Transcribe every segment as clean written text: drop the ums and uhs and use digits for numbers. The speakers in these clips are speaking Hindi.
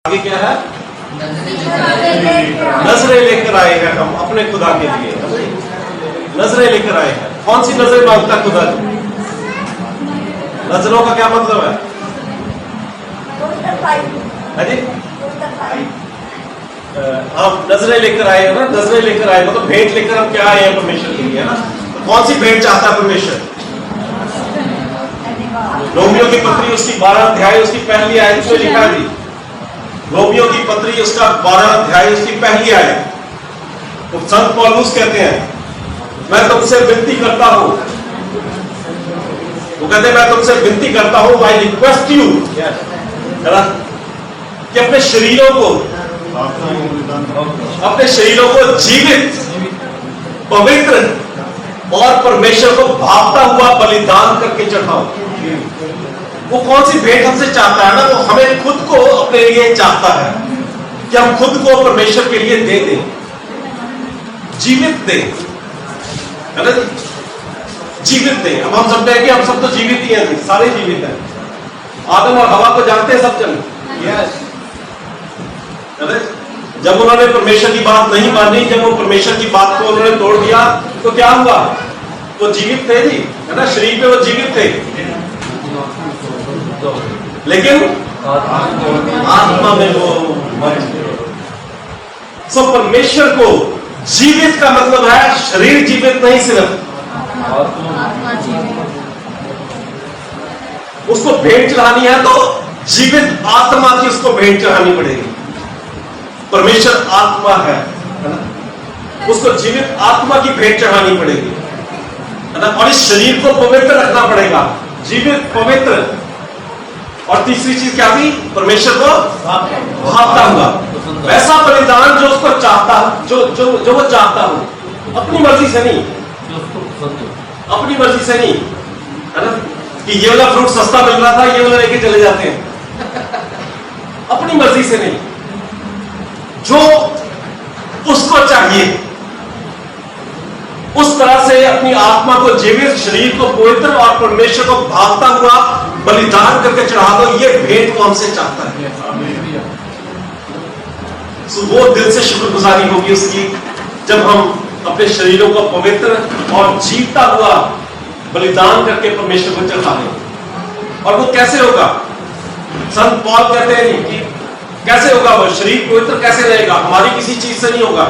आगे क्या है? नजरें लेकर आए हैं हम अपने खुदा के लिए। नजरें लेकर आए हैं। कौन सी नजरें मांगता खुदा? नजरों का क्या मतलब है? जी हम नजरें लेकर आए हैं ना। नजरें लेकर आए मतलब भेंट लेकर हम क्या आए हैं परमेश्वर के लिए, है ना। तो कौन सी भेंट चाहता है परमेश्वर? रोमियो की पत्री उसकी 12 अध्याय उसकी पहली आयत में लिखा है। रोमियो की पत्री उसका 12 अध्याय उसकी पहली आयत। तो संत पौलुस कहते हैं मैं तुमसे विनती करता हूं, वो कहते हैं मैं तुमसे विनती करता हूं, आई रिक्वेस्ट यू, कि अपने शरीरों को जीवित, पवित्र और परमेश्वर को भावता हुआ बलिदान करके चढ़ाओ। वो कौन सी भेंट हमसे चाहता है ना, वो हमें खुद को अपने लिए चाहता है कि हम खुद को परमेश्वर के लिए दे दें, जीवित दें, है ना, जीवित दें। अब हम समझते हैं कि हम सब तो जीवित ही हैं, सारे जीवित हैं। आदम और हवा को जानते हैं सब जन। जब उन्होंने परमेश्वर की बात नहीं मानी, जब वो परमेश्वर की बात को उन्होंने तोड़ दिया, तो क्या हुआ? वो जीवित थे जी, है ना, शरीर पे वो जीवित थे, लेकिन आत्मा में वो मर गए। सो परमेश्वर को जीवित का मतलब है शरीर जीवित नहीं, सिर्फ उसको भेंट चढ़ानी है तो जीवित आत्मा की उसको भेंट चढ़ानी पड़ेगी। परमेश्वर आत्मा है ना, उसको जीवित आत्मा की भेंट चढ़ानी पड़ेगी, है ना। और इस शरीर को पवित्र रखना पड़ेगा, जीवित, पवित्र। और तीसरी चीज क्या थी? परमेश्वर को भावता हुआ वैसा बलिदान जो उसको चाहता, जो वो चाहता हो, अपनी मर्जी से नहीं, अपनी मर्जी से नहीं, है ना, कि ये वाला फ्रूट सस्ता मिल रहा था, ये वाला लेके चले जाते हैं, अपनी मर्जी से नहीं, जो उसको चाहिए उस तरह से अपनी आत्मा को जीवित, शरीर को पवित्र और परमेश्वर को भावता हुआ बलिदान करके चढ़ा दो। ये भेंट को हमसे चाहता है। सो वो दिल से शुक्रगुजारी होगी उसकी, जब हम अपने शरीरों को पवित्र और जीवता हुआ बलिदान करके परमेश्वर को चढ़ा दें। और वो कैसे होगा? संत पौल कहते हैं कि कैसे होगा वो शरीर पवित्र कैसे रहेगा? हमारी किसी चीज से नहीं होगा।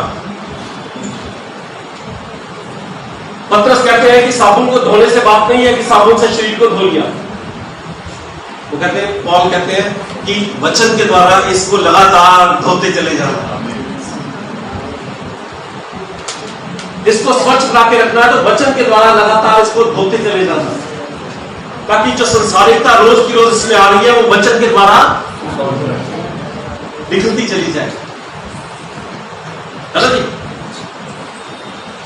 पतरस कहते हैं कि साबुन को धोने से बात नहीं है कि साबुन से शरीर को धो लिया। वो कहते हैं, पौल कहते हैं कि वचन के द्वारा इसको लगातार धोते चले जाना, इसको स्वच्छ बना के रखना है, तो वचन के द्वारा लगातार इसको धोते चले जाना, ताकि जो संसारिकता रोज की रोज इसमें आ रही है वो वचन के द्वारा निकलती चली जाए, है ना जी।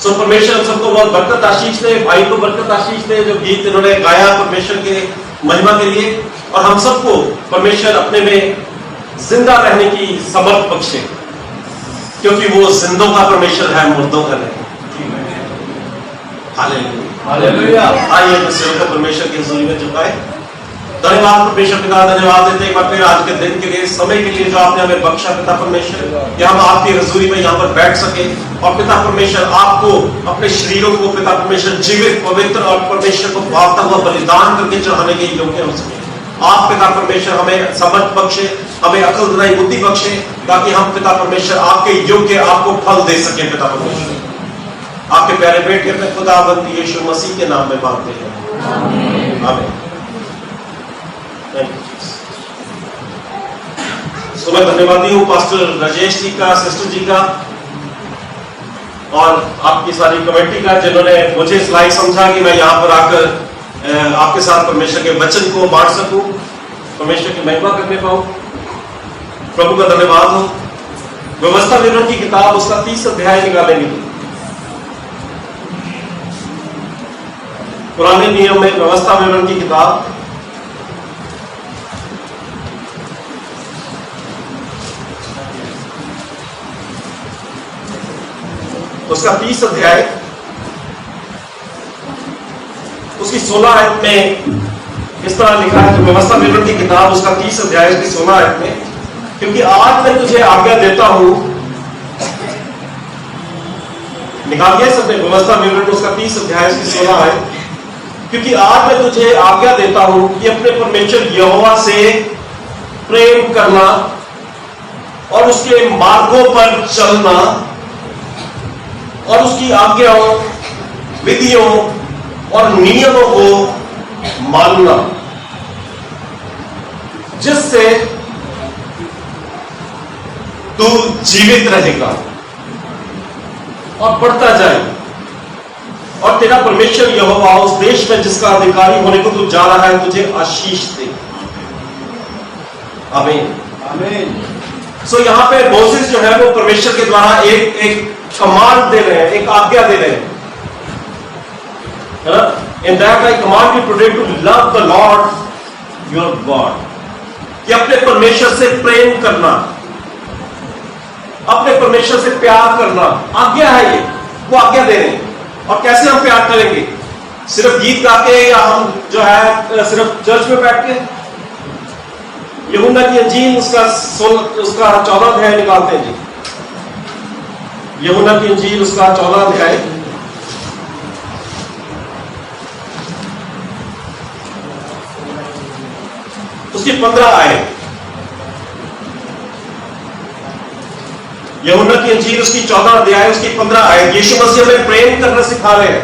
सो परमेश्वर सबको बहुत बरकत आशीष दे, भाई को बरकत आशीष दे जो गीत इन्होंने गाया परमेश्वर के महिमा के लिए, और हम सबको परमेश्वर अपने में जिंदा रहने की समर्थ बख्शे, क्योंकि वो जिंदों का परमेश्वर है, मुर्दों का नहीं। हालेलुया। आइए परमेश्वर की हुजूरी में झुकाए। धन्यवाद परमेश्वर पिता, धन्यवाद देते एक बार फिर आज के दिन के लिए, समय के लिए जो आपने हमें बख्शा पिता परमेश्वर, कि हम आपकी हुजूरी में यहाँ पर बैठ सके और पिता परमेश्वर आपको अपने शरीरों को पिता परमेश्वर जीवित, पवित्र और परमेश्वर को भावता हुआ बलिदान करके चढ़ाने के योग्य हो सके। आप पिता परमेश्वर हमें समझ बख्शे, हमें अकल दिलाई, बुद्धि बख्शे, ताकि हम पिता परमेश्वर आपके योग्य आपको फल दे सके पिता परमेश्वर। आपके प्यारे बेटे अपने खुदावंद यीशु मसीह के नाम में मांगते हैं, आमीन। तो मैं धन्यवादी हूँ पास्टर राजेश जी का, सिस्टर जी का और आपकी सारी कमेटी का, जिन्होंने मुझे इस लायक समझा कि मैं यहाँ पर आकर आपके साथ परमेश्वर के वचन को बांट सकूं, परमेश्वर की महिमा करने पाऊं। प्रभु का धन्यवाद हो। व्यवस्था विवरण की किताब उसका 30 अध्याय निकालेंगे। पुराने नियम में व्यवस्था विवरण की किताब उसका 30 अध्याय उसकी 16 आयत में इस तरह लिखा है। तो व्यवस्था विवरण की किताब उसका 30 अध्याय उसकी 16 आयत में क्योंकि आज मैं तुझे आज्ञा देता हूं, निकाल दिया सबने व्यवस्था विवरण उसका 30 अध्याय की 16 है। क्योंकि आज मैं तुझे आज्ञा देता हूं कि अपने परमेश्वर यहोवा से प्रेम करना और उसके मार्गों पर चलना और उसकी आज्ञाओं, विधियों और नियमों को मानना, जिससे तू जीवित रहेगा और बढ़ता जाए और तेरा परमेश्वर यहोवा उस देश में जिसका अधिकारी होने को तू जा रहा है तुझे आशीष दे। आमीन आमीन। सो यहां पे मोसेस जो है वो परमेश्वर के द्वारा एक कमांड दे रहे हैं, एक आज्ञा दे रहे हैं, है ना? In that I command you today to love the Lord your God, कि अपने परमेश्वर से प्रेम करना, अपने परमेश्वर से प्यार करना आज्ञा है। ये वो आज्ञा दे रहे हैं। और कैसे हम प्यार करेंगे? सिर्फ गीत गा के, या हम जो है सिर्फ चर्च में बैठ के? यूहन्ना की इंजील उसका 14 अध्याय निकालते हैं जी। यूहन्ना की इंजील उसका 14 अध्याय उसकी 15 आयत। यूहन्ना की इंजील उसकी 14 अध्याय उसकी 15 आयत। यीशु मसीह में प्रेम करना सिखा रहे हैं,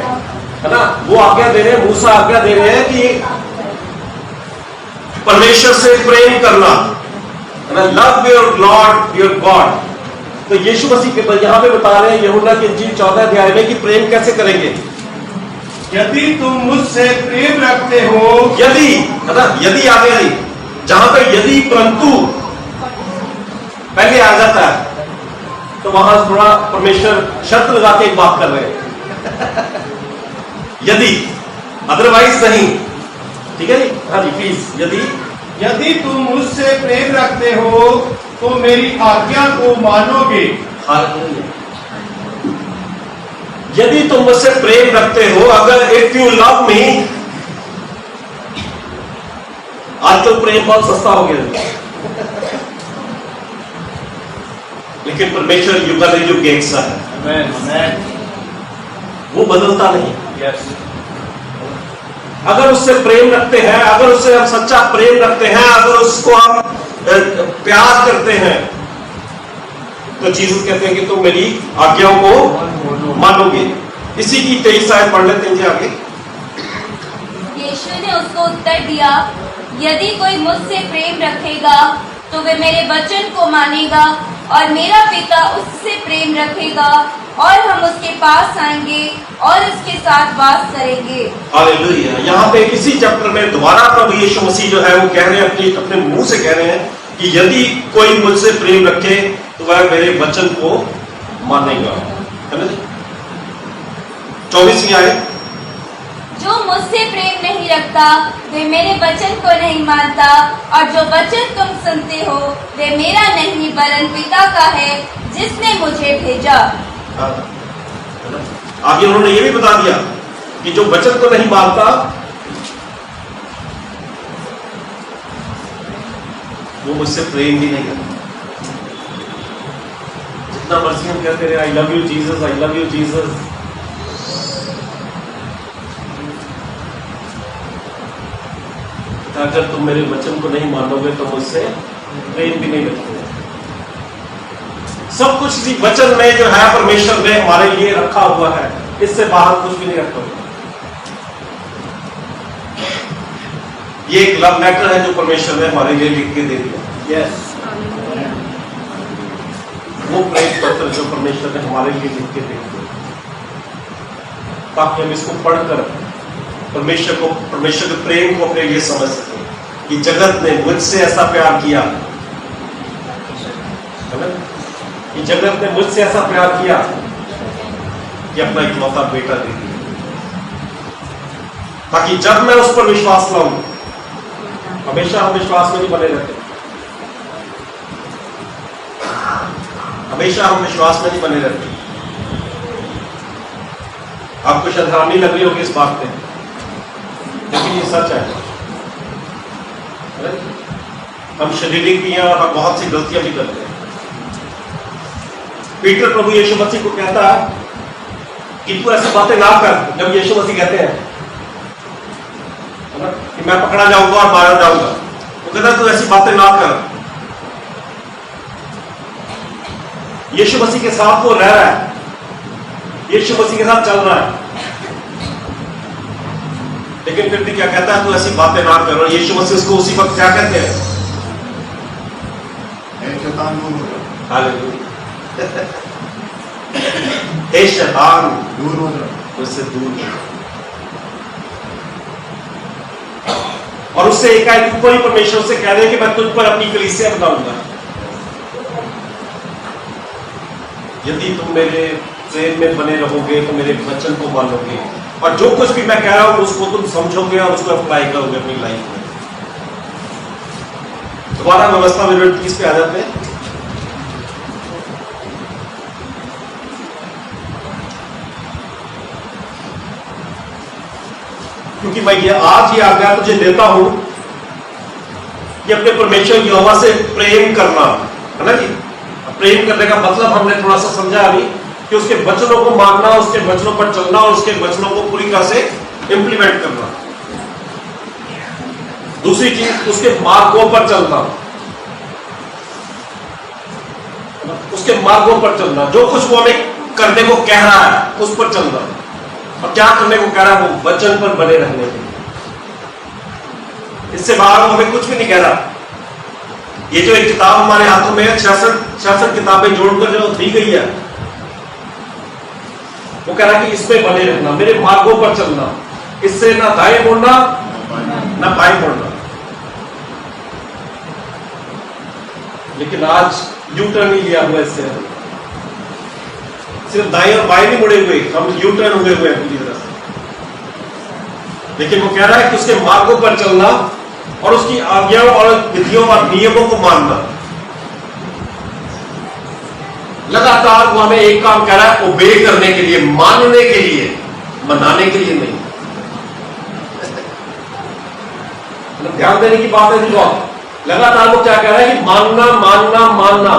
है ना? वो आज्ञा दे रहे हैं, मूसा आज्ञा दे रहे हैं कि परमेश्वर से प्रेम करना, है ना? Love your Lord your God. तो यीशु मसीह के यहां पे बता रहे हैं यूहन्ना की इंजील 14 अध्याय में कि प्रेम कैसे करेंगे। यदि तुम मुझसे प्रेम रखते हो, यदि, है ना? यदि आ गया, जहां पे यदि परंतु पहले आ जाता है तो वहां थोड़ा परमेश्वर शर्त लगा के एक बात कर रहे हैं। यदि, अदरवाइज नहीं। ठीक है जी? हाँ जी प्लीज। यदि तुम मुझसे प्रेम रखते हो तो मेरी आज्ञा को मानोगे। यदि तुम मुझसे प्रेम रखते हो, अगर इफ यू लव मी, आज तो प्रेम बहुत सस्ता हो गया, लेकिन परमेश्वर युग एक सा है, वो बदलता नहीं। यस। अगर उससे प्रेम रखते हैं, अगर उससे हम सच्चा प्रेम रखते हैं, अगर उसको हम प्यार करते हैं, तो जीसस कहते हैं कि तुम मेरी आज्ञाओं को मानोगे। इसी की 23 आयत पढ़ लेते हैं जी आगे। यीशु ने उसको उत्तर दिया, यदि कोई मुझसे प्रेम रखेगा तो वे मेरे वचन को मानेगा और मेरा पिता उससे प्रेम रखेगा और हम उसके पास आएंगे और उसके साथ वास करेंगे। हालेलुया। यहाँ पे इसी चैप्टर में दोबारा प्रभु यीशु मसीह जो है वो कह रहे हैं, अपने मुंह से कह रहे हैं कि यदि कोई मुझसे प्रेम रखे तो वह मेरे वचन को मानेगा, है ना जी? 24वीं आयत। जो मुझसे प्रेम नहीं रखता वे मेरे वचन को नहीं मानता, और जो वचन तुम सुनते हो वे मेरा नहीं वरन पिता का है जिसने मुझे भेजा। आगे उन्होंने ये भी बता दिया कि जो वचन को नहीं मानता वो मुझसे प्रेम भी नहीं करता। जितना मर्जी हम कहते रहे I love you Jesus, I love you Jesus, अगर तुम मेरे वचन को नहीं मानोगे तो मुझसे प्रेम भी नहीं रखोगे। सब कुछ इसी वचन में जो है परमेश्वर ने हमारे लिए रखा हुआ है, इससे बाहर कुछ भी नहीं रखोगे। ये एक लव लेटर है जो परमेश्वर ने हमारे लिए लिख के दे दिया। यस। वो प्रेम पत्र जो परमेश्वर ने हमारे लिए लिख के दे दिया, ताकि हम इसको पढ़कर परमेश्वर के प्रेम को अपने लिए समझ सके कि जगत ने मुझसे ऐसा प्यार किया, कि जगत ने मुझसे ऐसा प्यार किया कि अपना इकलौता बेटा दे दिया, ताकि जब मैं उस पर विश्वास लाऊं, हमेशा हम विश्वास में नहीं बने रहते, हमेशा हम विश्वास में नहीं बने रहते। आपको शायद हैरानी लग रही होगी इस बात पे, लेकिन ये सच है। हम शारीरिक भी हैं और हम बहुत सी गलतियां भी करते हैं। पीटर प्रभु यीशु मसीह को कहता है कि तू ऐसी बातें ना कर। जब यीशु मसीह कहते हैं कि मैं पकड़ा जाऊंगा और मारा जाऊंगा, वो कहता है तू ऐसी बातें ना कर। यीशु मसीह के साथ वो रह रहा है, यीशु मसीह के साथ चल रहा है, लेकिन फिर भी क्या कहता है, तू ऐसी बातें ना कर। और यीशु मसीह उसको उसी वक्त क्या कहते हैं, शैतान दूर हो जाओ, हालेलुया, हे शैतान दूर हो जाओ, उससे दूर हो जाओ। और उससे एकाएक ऊपर ही परमेश्वर से कह रहे हैं कि मैं तुझ पर अपनी कलीसिया बनाऊंगा यदि तुम मेरे प्रेम में बने रहोगे, तो मेरे वचन को मानोगे और जो कुछ भी मैं कह रहा हूं उसको तुम समझोगे और उसको अप्लाई करोगे अपनी लाइफ में। दोबारा व्यवस्था में 30 पे आ जाते हैं। क्योंकि मैं ये आज ही आज्ञा तुझे देता हूं कि अपने परमेश्वर यहोवा से प्रेम करना, है ना जी। प्रेम करने का मतलब हमने थोड़ा सा समझा अभी कि उसके वचनों को मानना, उसके वचनों पर चलना और उसके वचनों को पूरी तरह से इंप्लीमेंट करना। दूसरी चीज उसके मार्गों पर चलना, उसके मार्गों पर चलना, जो कुछ वो हमें करने को कह रहा है उस पर चलना। और क्या करने को कह रहा है, वो वचन पर बने रहने के। इससे बाहर वो हमें कुछ भी नहीं कह रहा। ये जो एक किताब हमारे हाथों में है, 66 किताबें जोड़कर जो दी गई है, वो कह रहा है कि इसमें बने रहना, मेरे मार्गों पर चलना, इससे ना दाएं मुड़ना ना बाएं मुड़ना। लेकिन आज यू टर्न ही लिया हुआ इससे, सिर्फ दाएं और बाएं नहीं मुड़े हुए, हम यू टर्न हुए हुए हैं पूरी तरह से। लेकिन वो कह रहा है कि उसके मार्गों पर चलना और उसकी आज्ञाओं और विधियों और नियमों को मानना। लगातार वो हमें एक काम कह रहा है, ओबे करने के लिए, मानने के लिए, मनाने के लिए नहीं। ध्यान देने की बात है जी। बहुत लगातार वो क्या कह रहा है कि मानना मानना मानना।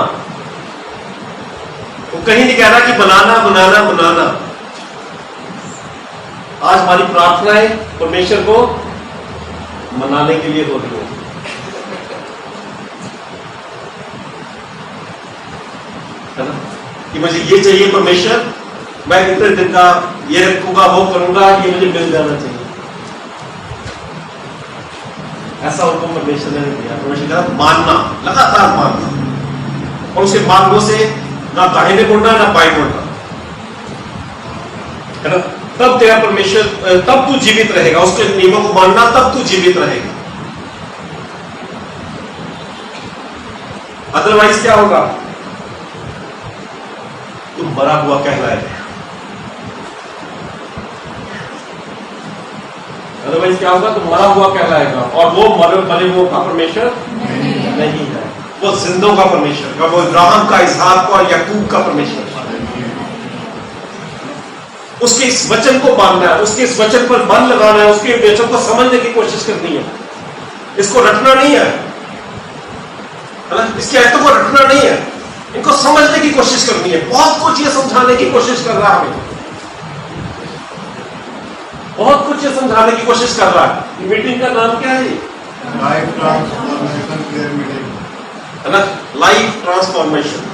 वो कहीं नहीं कह रहा कि बनाना बनाना बनाना। आज हमारी प्रार्थनाएं परमेश्वर को मनाने के लिए हो रही है, है ना, कि मुझे ये चाहिए परमेश्वर, मैं इतने दिन का ये रखूंगा, वो करूंगा, ये मुझे मिल जाना चाहिए। ऐसा हुक्म परमेश्वर ने नहीं दिया। परमेश्वर कह रहा मानना, लगातार मानना और उसके मार्गों से ना दाहिने मुड़ना ना बाएं मुड़ना, है ना। तब तेरा परमेश्वर, तब तू जीवित रहेगा। उसके नियमों को मानना, तब तू जीवित रहेगा। अदरवाइज क्या होगा, तू मरा हुआ कहलाएगा। अदरवाइज क्या होगा, तू मरा हुआ कहलाएगा। और वो मरे हुए का परमेश्वर नहीं है, वो जिंदों का परमेश्वर का, वो इब्राहिम का, इसहाक का और याकूब का परमेश्वर। उसके इस वचन को मानना है, उसके इस वचन पर मन लगाना है, उसके वचन को समझने की कोशिश करनी है। इसको रटना नहीं है, इसकी आयतों को रटना नहीं है, इनको समझने की कोशिश करनी है। बहुत कुछ ये समझाने की कोशिश कर रहा है हमें, बहुत कुछ ये समझाने की कोशिश कर रहा है। मीटिंग का नाम क्या है, लाइफ ट्रांसफॉर्मेशन केयर मीटिंग, है ना, लाइफ ट्रांसफॉर्मेशन।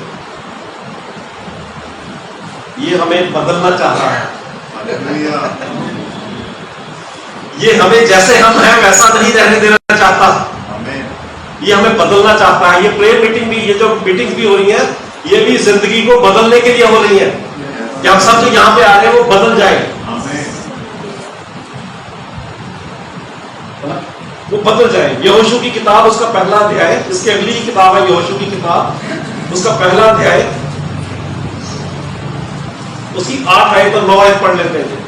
ये हमें बदलना चाह रहा है। ये हमें जैसे हम हैं वैसा नहीं रहने देना चाहता, ये हमें बदलना चाहता है। ये प्रेयर मीटिंग भी, ये जो मीटिंग भी हो रही है, ये भी जिंदगी को बदलने के लिए हो रही है कि हम सब जो यहां पे आ रहे हैं वो बदल जाए, वो बदल जाए। यहोशू की किताब उसका पहला अध्याय, इसके अगली ही किताब है यहोशू की किताब, उसका पहला अध्याय, उसकी 8 आयत और 9 आयत पढ़ लेते हैं।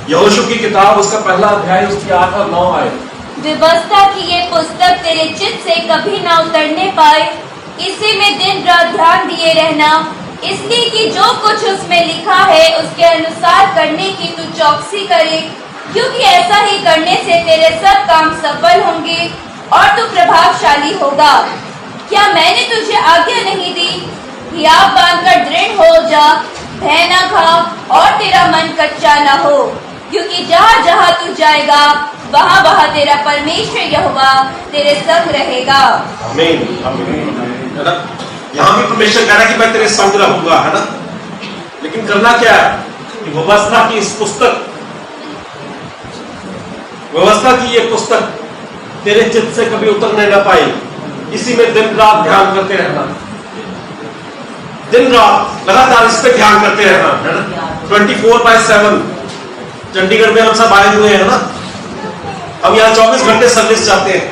यहोशू की किताब उसका पहला अध्याय, उसकी 8 और 9 आयत। व्यवस्था की ये पुस्तक तेरे चित्त से कभी ना उतरने पाए, इसी में दिन रात ध्यान दिए रहना, इसलिए कि जो कुछ उसमें लिखा है उसके अनुसार करने की तू चौकसी करे, क्योंकि ऐसा ही करने से तेरे सब काम सफल होंगे। और तू प्रभावशाली होगा। क्या मैंने तुझे आज्ञा नहीं दी? हियाव बांधकर दृढ़ हो जा, भय न खा और तेरा मन कच्चा न हो, क्योंकि जहाँ जहाँ तू जाएगा वहाँ वहाँ तेरा परमेश्वर यहोवा तेरे संग रहेगा। आमीन, आमीन, है ना? यहाँ भी परमेश्वर कह रहा है कि मैं तेरे संग रहूंगा, है ना? लेकिन करना क्या है कि व्यवस्था की इस पुस्तक, व्यवस्था की ये पुस्तक तेरे चित्त से कभी उतरने ना पाए, इसी में दिन रात ध्यान करते रहना, दिन रात लगातार इस पे ध्यान करते रहना, है ना? 24/7 चंडीगढ़ में हम सब आए हुए हैं ना, हम यहाँ 24 घंटे सर्विस चाहते हैं।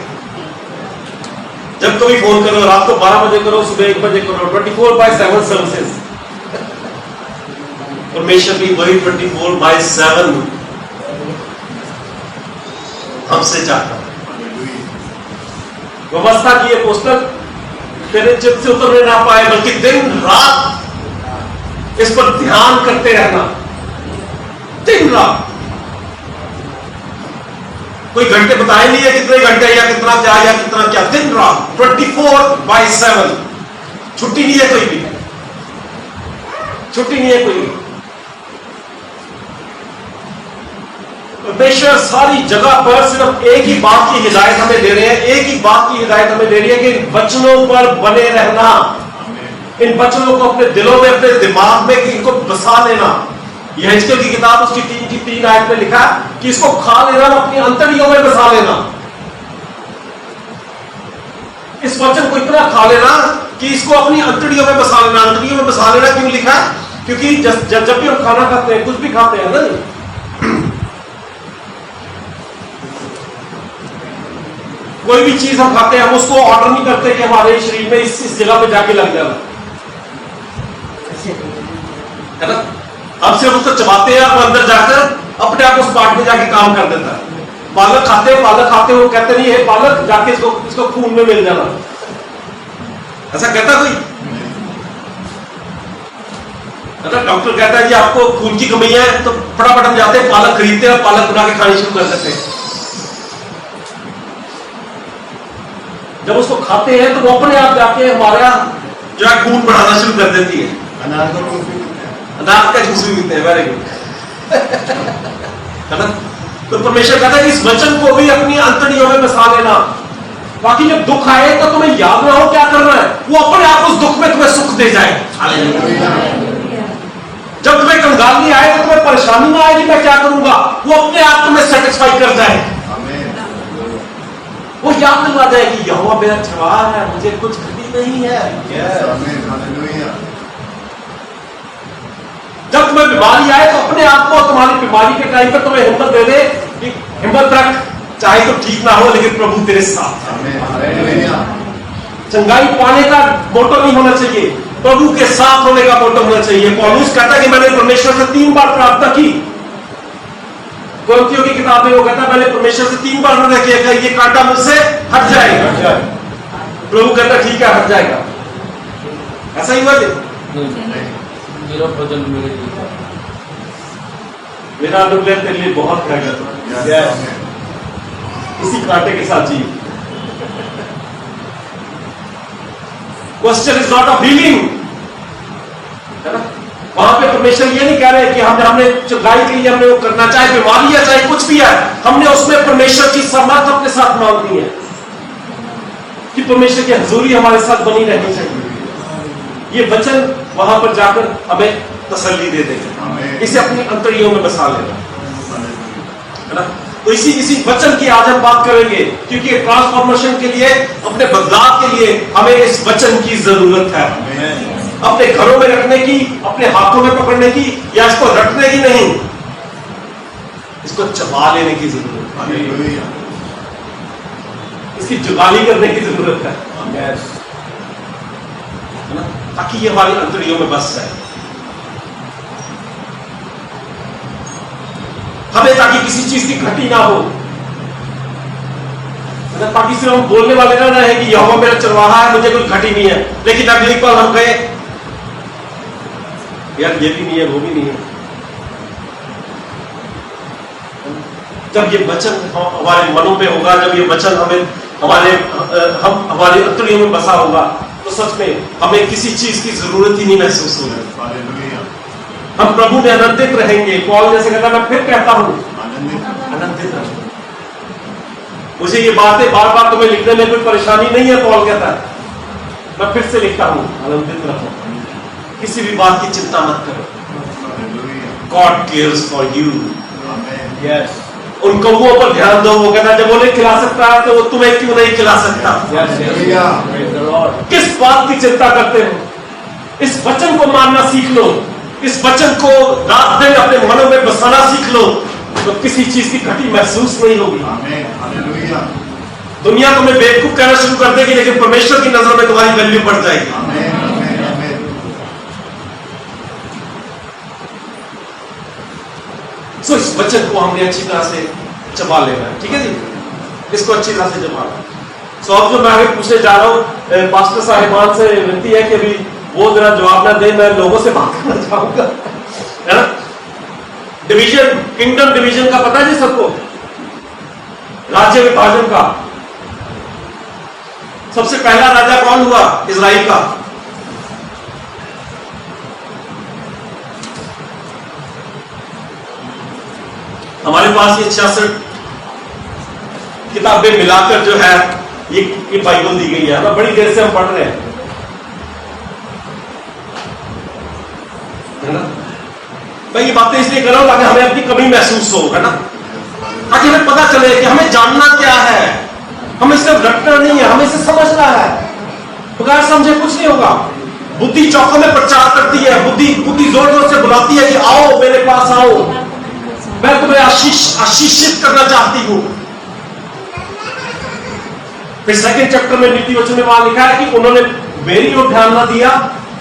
जब कभी फोन करो, रात को 12 बजे करो, सुबह 1 बजे करो, 24/7 सर्विसेज। परमेश्वर भी वही 24/7 हमसे चाहता है। व्यवस्था की ये पुस्तक तेरे चित्त से उतरने ना पाए, बल्कि दिन रात इस पर ध्यान करते रहना, दिन रात। कोई घंटे बताए नहीं है कितने घंटे या कितना क्या या कितना क्या, दिन रात 24/7। छुट्टी नहीं है कोई भी, छुट्टी नहीं है कोई भी। परमेश्वर सारी जगह पर सिर्फ एक ही बात की हिदायत हमें दे रहे हैं, एक ही बात की हिदायत हमें दे रही है कि इन वचनों पर बने रहना, इन वचनों को अपने दिलों में, अपने दिमाग में इनको बसा लेना। यहेजकेल की किताब उसकी 3 आयत में लिखा कि इसको खा लेना, अपनी अंतड़ियों में बसा लेना। इस वचन को इतना खा लेना कि इसको अपनी अंतड़ियों में बसा लेना। अंतड़ियों में बसा लेना क्यों लिखा है? क्योंकि जब भी हम खाना खाते हैं, कुछ भी खाते हैं ना, कोई भी चीज हम खाते हैं, हम उसको ऑर्डर नहीं करते कि हमारे शरीर में इस जगह पे जाके लग जाना, है ना? अब सिर्फ उसको चबाते हैं और अंदर जाकर अपने आप उस पार्ट में जाके काम कर देता है। पालक खाते हो कहते नहीं है पालक जाके इसको खून में मिल जाना, ऐसा कहता कोई? डॉक्टर कहता है जी आपको खून की कमी है, तो फटाफट हम जाते हैं पालक खरीदते हैं और पालक बना के खानी शुरू कर देते हैं। जब उसको खाते हैं तो वो अपने आप जाके हमारा जो है खून बढ़ाना शुरू कर देती है। अनार का जूस भी पीते हैं, वेरी गुड, है ना? तो परमेश्वर कहता है कि इस वचन को भी अपनी अंतड़ियों में बसा लेना, ताकि जब दुख आए तो तुम्हें याद ना हो क्या करना है, वो अपने आप उस दुख में तुम्हें सुख दे जाए। जब तुम्हें कंगाली आए तो तुम्हें परेशानी ना आए कि मैं क्या करूंगा, वो अपने आप तुम्हें सेटिस्फाई कर जाए। वो याद दिला जाए कि यहोवा मेरा चरवाहा है, मुझे कुछ कमी नहीं है। जब तुम्हें बीमारी आए तो अपने आप को तुम्हारी बीमारी के टाइम पर तुम्हें हिम्मत दे दे कि हिम्मत रख, चाहे तो ठीक ना हो लेकिन प्रभु तेरे साथ है। चंगाई पाने का मोटो नहीं होना चाहिए, प्रभु के साथ होने का मोटो होना चाहिए। पौलुस कहता है कि मैंने परमेश्वर से 3 बार प्रार्थना की। कुरिन्थियों की किताब में वो कहता है मैंने परमेश्वर से 3 बार प्रार्थना किया ये कांटा मुझसे हट जाएगा। प्रभु कहता ठीक है हट जाएगा। ऐसा ही हुआ मेरा अनुग्रह तेरे लिए बहुत है, इसी कांटे के साथ जी। Question is not of healing, है ना? वहां पे परमेश्वर ये नहीं कह रहे कि हमने चंगाई के लिए हमने वो करना, चाहे बीमारी है चाहे कुछ भी है, हमने उसमें परमेश्वर की समर्थ अपने साथ मांगनी है कि परमेश्वर की हजूरी हमारे साथ बनी रहनी चाहिए। ये वचन वहां पर जाकर हमें तसल्ली दे देगा, इसे अपनी अंतड़ियों में बसा लेगा, है ना? तो इसी वचन की आज हम बात करेंगे, क्योंकि ट्रांसफॉर्मेशन के लिए, अपने बदलाव के लिए हमें इस वचन की जरूरत है। अपने घरों में रखने की, अपने हाथों में पकड़ने की, या इसको रखने की नहीं, इसको चबा लेने की जरूरत है, इसकी जुगाली करने की जरूरत है, ताकि ये हमारी अंतड़ियों में बस जाए, हमें ताकि किसी चीज की घटी ना हो, ताकि सिर्फ हम बोलने वाले ना रहे कि यहोवा मेरा चरवाहा है, मुझे कुछ घटी नहीं है, लेकिन अगली पल हम गए यार ये भी नहीं है वो भी नहीं है। जब ये वचन हमारे मनों में होगा, जब ये वचन हमारी अंतड़ियों में बसा होगा, तो सच में हमें किसी चीज की जरूरत ही नहीं महसूस होगी। हम प्रभु में आनंदित रहेंगे। पौल जैसे कहता, मैं फिर कहता हूं आनंदित रहो। मुझे ये बातें बार बार तुम्हें लिखने में कोई परेशानी नहीं है। पौल कहता है, मैं फिर से लिखता हूं आनंदित रहो, किसी भी बात की चिंता मत करो। God cares for you. Yes, उन कौओं पर ध्यान दो। वो कहता, जब उन्हें खिला सकता है तो वो तुम्हें क्यों नहीं खिला सकता? किस बात की चिंता करते हो? इस वचन को मानना सीख लो, इस वचन को रात दिन अपने मनों में बसाना सीख लो, तो किसी चीज की घटी महसूस नहीं होगी। दुनिया तुम्हें बेवकूफ कहना शुरू कर देगी, लेकिन परमेश्वर की नजर में तुम्हारी वैल्यू बढ़ जाएगी। सो इस वचन को हमने अच्छी तरह से चबा लेना है, ठीक है जी, इसको अच्छी तरह से चबाना। सो अब जो मैं आगे पूछने जा रहा हूं, पास्टर साहिबान से विनती है कि अभी वो जरा जवाब ना दे, मैं लोगों से बात करना चाहूंगा, है ना। डिवीजन, किंगडम डिवीजन का पता है जी सबको, राज्य विभाजन का। सबसे पहला राजा कौन हुआ इजराइल का? हमारे पास ये 66 किताबें मिलाकर जो है ये बाइबल दी गई है ना, बड़ी देर से हम पढ़ रहे हैं, है ना। मैं ये बातें इसलिए कर रहा हूं ताकि हमें अपनी कमी महसूस हो, है ना, ताकि हमें पता चले कि हमें जानना क्या है। हमें सिर्फ रटना नहीं है, हमें इसे समझना है। बगैर समझे कुछ नहीं होगा। बुद्धि चौकों में प्रचार करती है, बुद्धि जोर जोर से बुलाती है कि आओ मेरे पास आओ, मैं तुम्हें आशीषित करना चाहती हूं। फिर सेकंड चैप्टर में नीति वचन में वहां लिखा है कि उन्होंने मेरी ओर ध्यान ना दिया,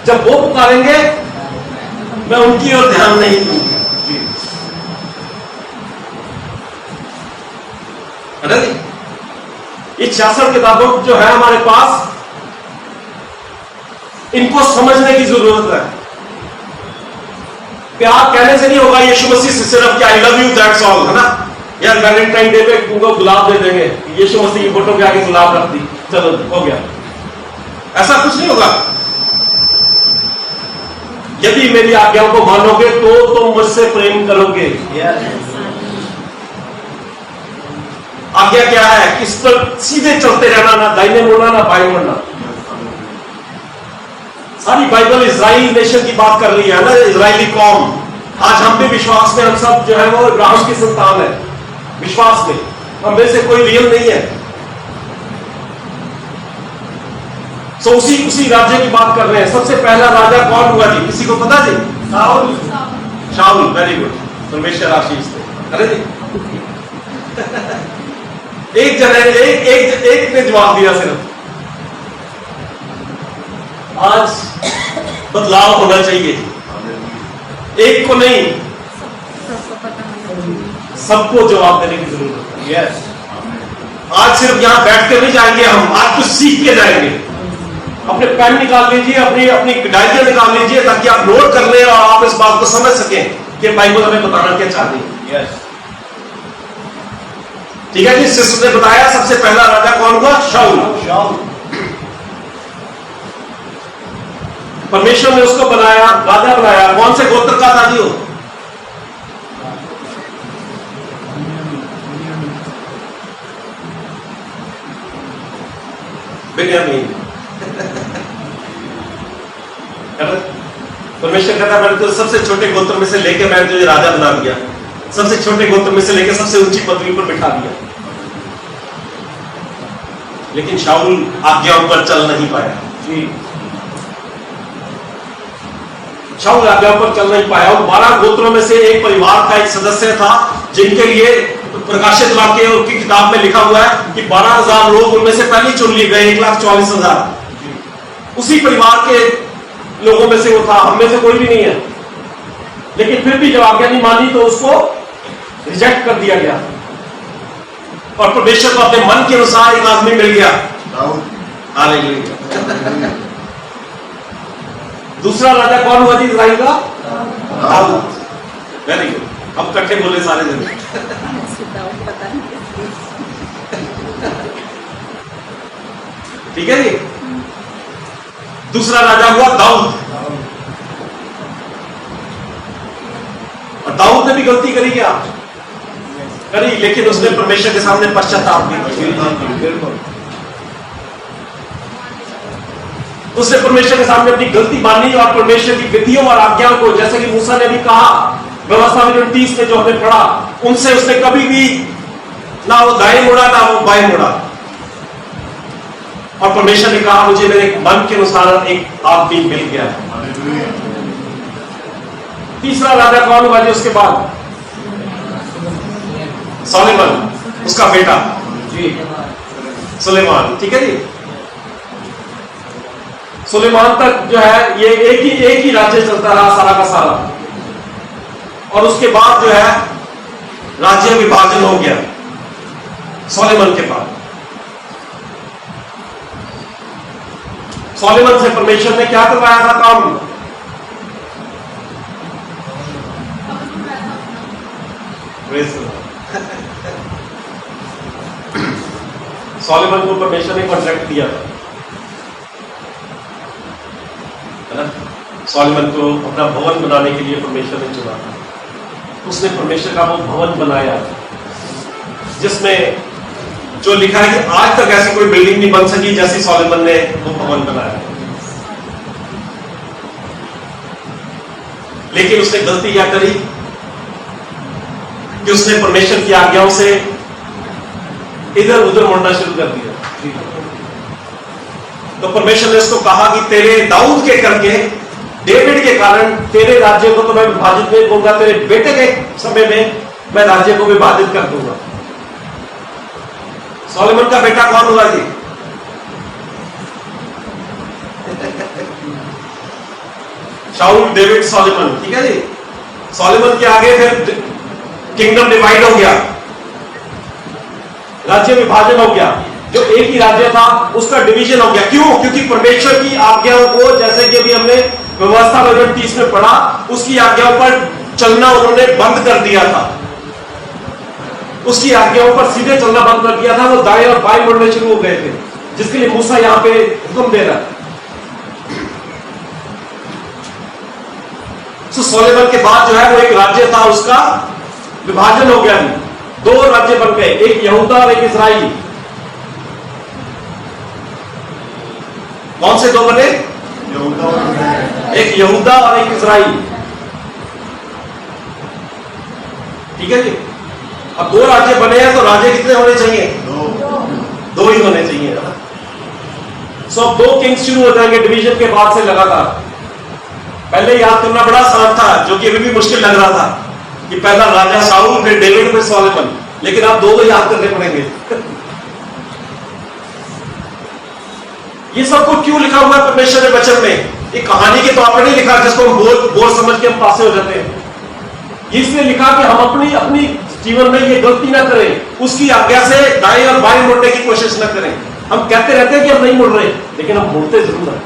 जब वो पुकारेंगे मैं उनकी ओर ध्यान नहीं दूंगा। है ना जी। ये 66 किताबों जो है हमारे पास, इनको समझने की जरूरत है। प्यार कहने से नहीं होगा, यीशु मसीह से सिर्फ कि I love you that's all, है ना। यार वैलेंटाइन डे पे उनको गुलाब दे देंगे, यीशु मसीह की फोटो के आगे गुलाब रख दी, चलो हो गया, ऐसा कुछ नहीं होगा। यदि मेरी आज्ञाओं को मानोगे तो तुम मुझसे प्रेम करोगे। आज्ञा क्या है? इस पर सीधे चलते रहना, ना दाहिने मुड़ना ना बाएं मुड़ना। सारी बाइबल इजराइल नेशन की बात कर रही है ना, इजरायली कौम। आज हम भी विश्वास में, हम सब जो है वो इब्राहिम की संतान है, विश्वास में हम में से कोई रियल नहीं है। सो उसी राज्य की बात कर रहे हैं। सबसे पहला राजा कौन हुआ जी? किसी को पता जी? शाऊल। वेरी गुड, परमेश्वर आशीष दे। अरे जी एक ने जवाब दिया सिर्फ। आज बदलाव होना चाहिए, एक को नहीं, सबको जवाब देने की जरूरत है। यस, आज सिर्फ यहां बैठ कर नहीं जाएंगे हम, आज कुछ सीख के जाएंगे। अपने पेन निकाल लीजिए, अपनी डायरियां निकाल लीजिए, ताकि आप नोट कर लें और आप इस बात को समझ सकें कि बाइबल हमें बताना क्या चाह रही है। यस, ठीक है जी। सिस्टर ने बताया सबसे पहला राजा कौन हुआ? शाऊल। परमेश्वर ने उसको बनाया, राजा बनाया। कौन से गोत्र का था जी वो? बिन्यामीन। परमेश्वर कहता मैंने तो सबसे छोटे गोत्र में से लेके मैंने तुझे राजा बना दिया, सबसे छोटे गोत्र में से लेकर सबसे ऊंची पदवी पर बिठा दिया। लेकिन शाऊल आज्ञाओं पर चल नहीं पाया जी। शाऊल आज्ञाओं पर चल नहीं पाया। और 12 गोत्रों में से एक परिवार था, एक सदस्य था, जिनके लिए प्रकाशित वाक्य उनकी किताब में लिखा हुआ है कि 12,000 लोग उनमें से पहले चुन लिए गए, 1,40,000 उसी परिवार के लोगों में से वो था। हम में से कोई भी नहीं है, लेकिन फिर भी जब आज्ञा नहीं मानी तो उसको रिजेक्ट कर दिया गया। और परमेश्वर को अपने मन के अनुसार एक आदमी मिल गया, हालेलुया। दूसरा राजा कौन हुआ जी इस्राएल का? दाऊद। वेरी गुड, अब इकट्ठे बोले सारे जन। ठीक है जी। दूसरा राजा हुआ दाऊद, और दाऊद ने भी गलती करी क्या? करी, लेकिन उसने परमेश्वर के सामने पश्चाताप भी किया। उसने परमेश्वर के सामने अपनी गलती मानी और परमेश्वर की विधियों और आज्ञाओं को, जैसे कि मूसा ने भी कहा व्यवस्था में 30 में जो हमने पढ़ा, उनसे उसने कभी भी ना वो दाएं मुड़ा ना वो बाएं मुड़ा। और परमेश्वर ने कहा मुझे मेरे मन के अनुसार एक आदमी मिल गया। तीसरा राजा कौन हुआ जी उसके बाद? सोलेमन, उसका बेटा जी सुलेमान, ठीक है जी। सुलेमान तक जो है ये एक ही राज्य चलता रहा सारा का सारा, और उसके बाद जो है राज्य विभाजन हो गया सोलेमन के बाद। सोलेमन से परमेश्वर ने क्या करवाया था काम? सोलेमन को परमेश्वर ने कॉन्ट्रैक्ट दिया था, है ना? सोलेमन को अपना भवन बनाने के लिए परमेश्वर ने चुना था। उसने परमेश्वर का वो भवन बनाया जिसमें जो लिखा है कि आज तक ऐसी कोई बिल्डिंग नहीं बन सकी जैसी सोलेमन ने वो भवन बनाया। लेकिन उसने गलती क्या करी कि उसने परमेश्वर की आज्ञाओं से इधर उधर मुड़ना शुरू कर दिया। तो परमेश्वर ने उसको कहा कि तेरे दाऊद के करके, डेविड के कारण तेरे राज्य को तो मैं विभाजित नहीं करूंगा, तेरे बेटे के समय में मैं राज्य को विभाजित कर दूंगा। सोलेमन का बेटा कौन हुआ जी? शाऊल, डेविड, सोलेमन, ठीक है जी। सोलेमन के आगे फिर किंगडम डिवाइड हो गया, राज्य विभाजन हो गया। जो एक ही राज्य था उसका डिवीजन हो गया। क्यों? क्योंकि परमेश्वर की आज्ञाओं को, जैसे कि अभी हमने व्यवस्था में 30 में पढ़ा, उसकी आज्ञाओं पर चलना उन्होंने बंद कर दिया था। उसकी आज्ञाओं पर सीधे चलना बंद कर दिया था। वो दाएं और बाएं मुड़ने शुरू हो गए थे, जिसके लिए मूसा यहां पे हुक्म दे रहा। सोलेमन के बाद जो है वो एक राज्य था, उसका विभाजन हो गया। 2 राज्य बन गए, एक यहूदा और एक इस्राएल। कौन से 2 बने? एक यहूदा और एक इस्राएल, ठीक है जी। अब 2 राज्य बने हैं तो राज्य कितने होने चाहिए? 2 ही होने चाहिए। सो 2 किंग्स शुरू हो जाएंगे डिवीजन के बाद से लगातार। पहले याद करना बड़ा आसान था, जो कि अभी भी मुश्किल लग रहा था कि पहला राजा शाऊल, फिर डेविड, फिर सोलेमन, लेकिन आप 2 याद करने पड़ेंगे। ये सब कुछ क्यों लिखा हुआ है परमेश्वर के वचन में? ये कहानी के तौर पर नहीं लिखा जिसको हम बोल समझ के हम पासे हो जाते हैं। इसलिए लिखा कि हम अपनी जीवन में ये गलती ना करें, उसकी आज्ञा से दाएं और बाएं मुड़ने की कोशिश ना करें। हम कहते रहते हैं कि हम नहीं मुड़ रहे, लेकिन हम मुड़ते जरूर हैं।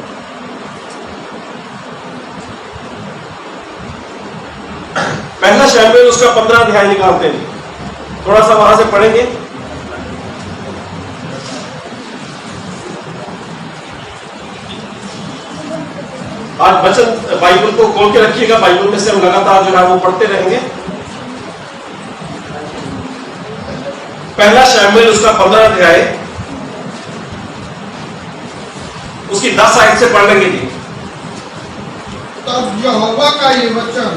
पहला शमूएल उसका 15 अध्याय निकालते हैं, थोड़ा सा वहां से पढ़ेंगे। आज वचन बाइबल को खोल के रखिएगा, बाइबल में से हम लगातार जो है वो पढ़ते रहेंगे। पहला शमूएल उसका 15 अध्याय उसकी 10 आयत से पढ़ लेंगे जी। तब यहोवा का ये वचन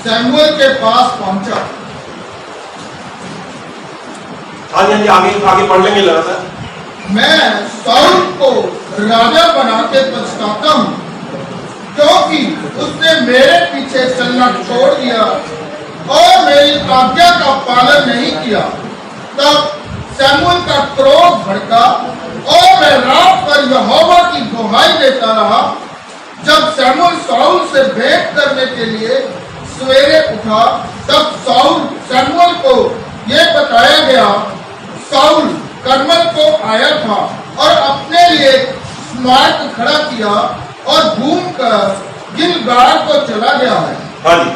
शमूएल के पास पहुंचा। हाँ जी, आगे पढ़ लेंगे लगातार। मैं शाऊल को राजा बना के पछताता हूँ, क्योंकि उसने मेरे पीछे चलना छोड़ दिया और मेरी आज्ञा का पालन नहीं किया। तब शमूएल का क्रोध भड़का और मैं रात पर यहोवा की दुहाई देता रहा। जब शमूएल शाऊल से भेंट करने के लिए सवेरे उठा, तब शमूएल को यह बताया गया, शाऊल कर्मल को आया था और अपने लिए स्मारक खड़ा किया और घूमकर गिलगाल को चला गया है। हाँ जी।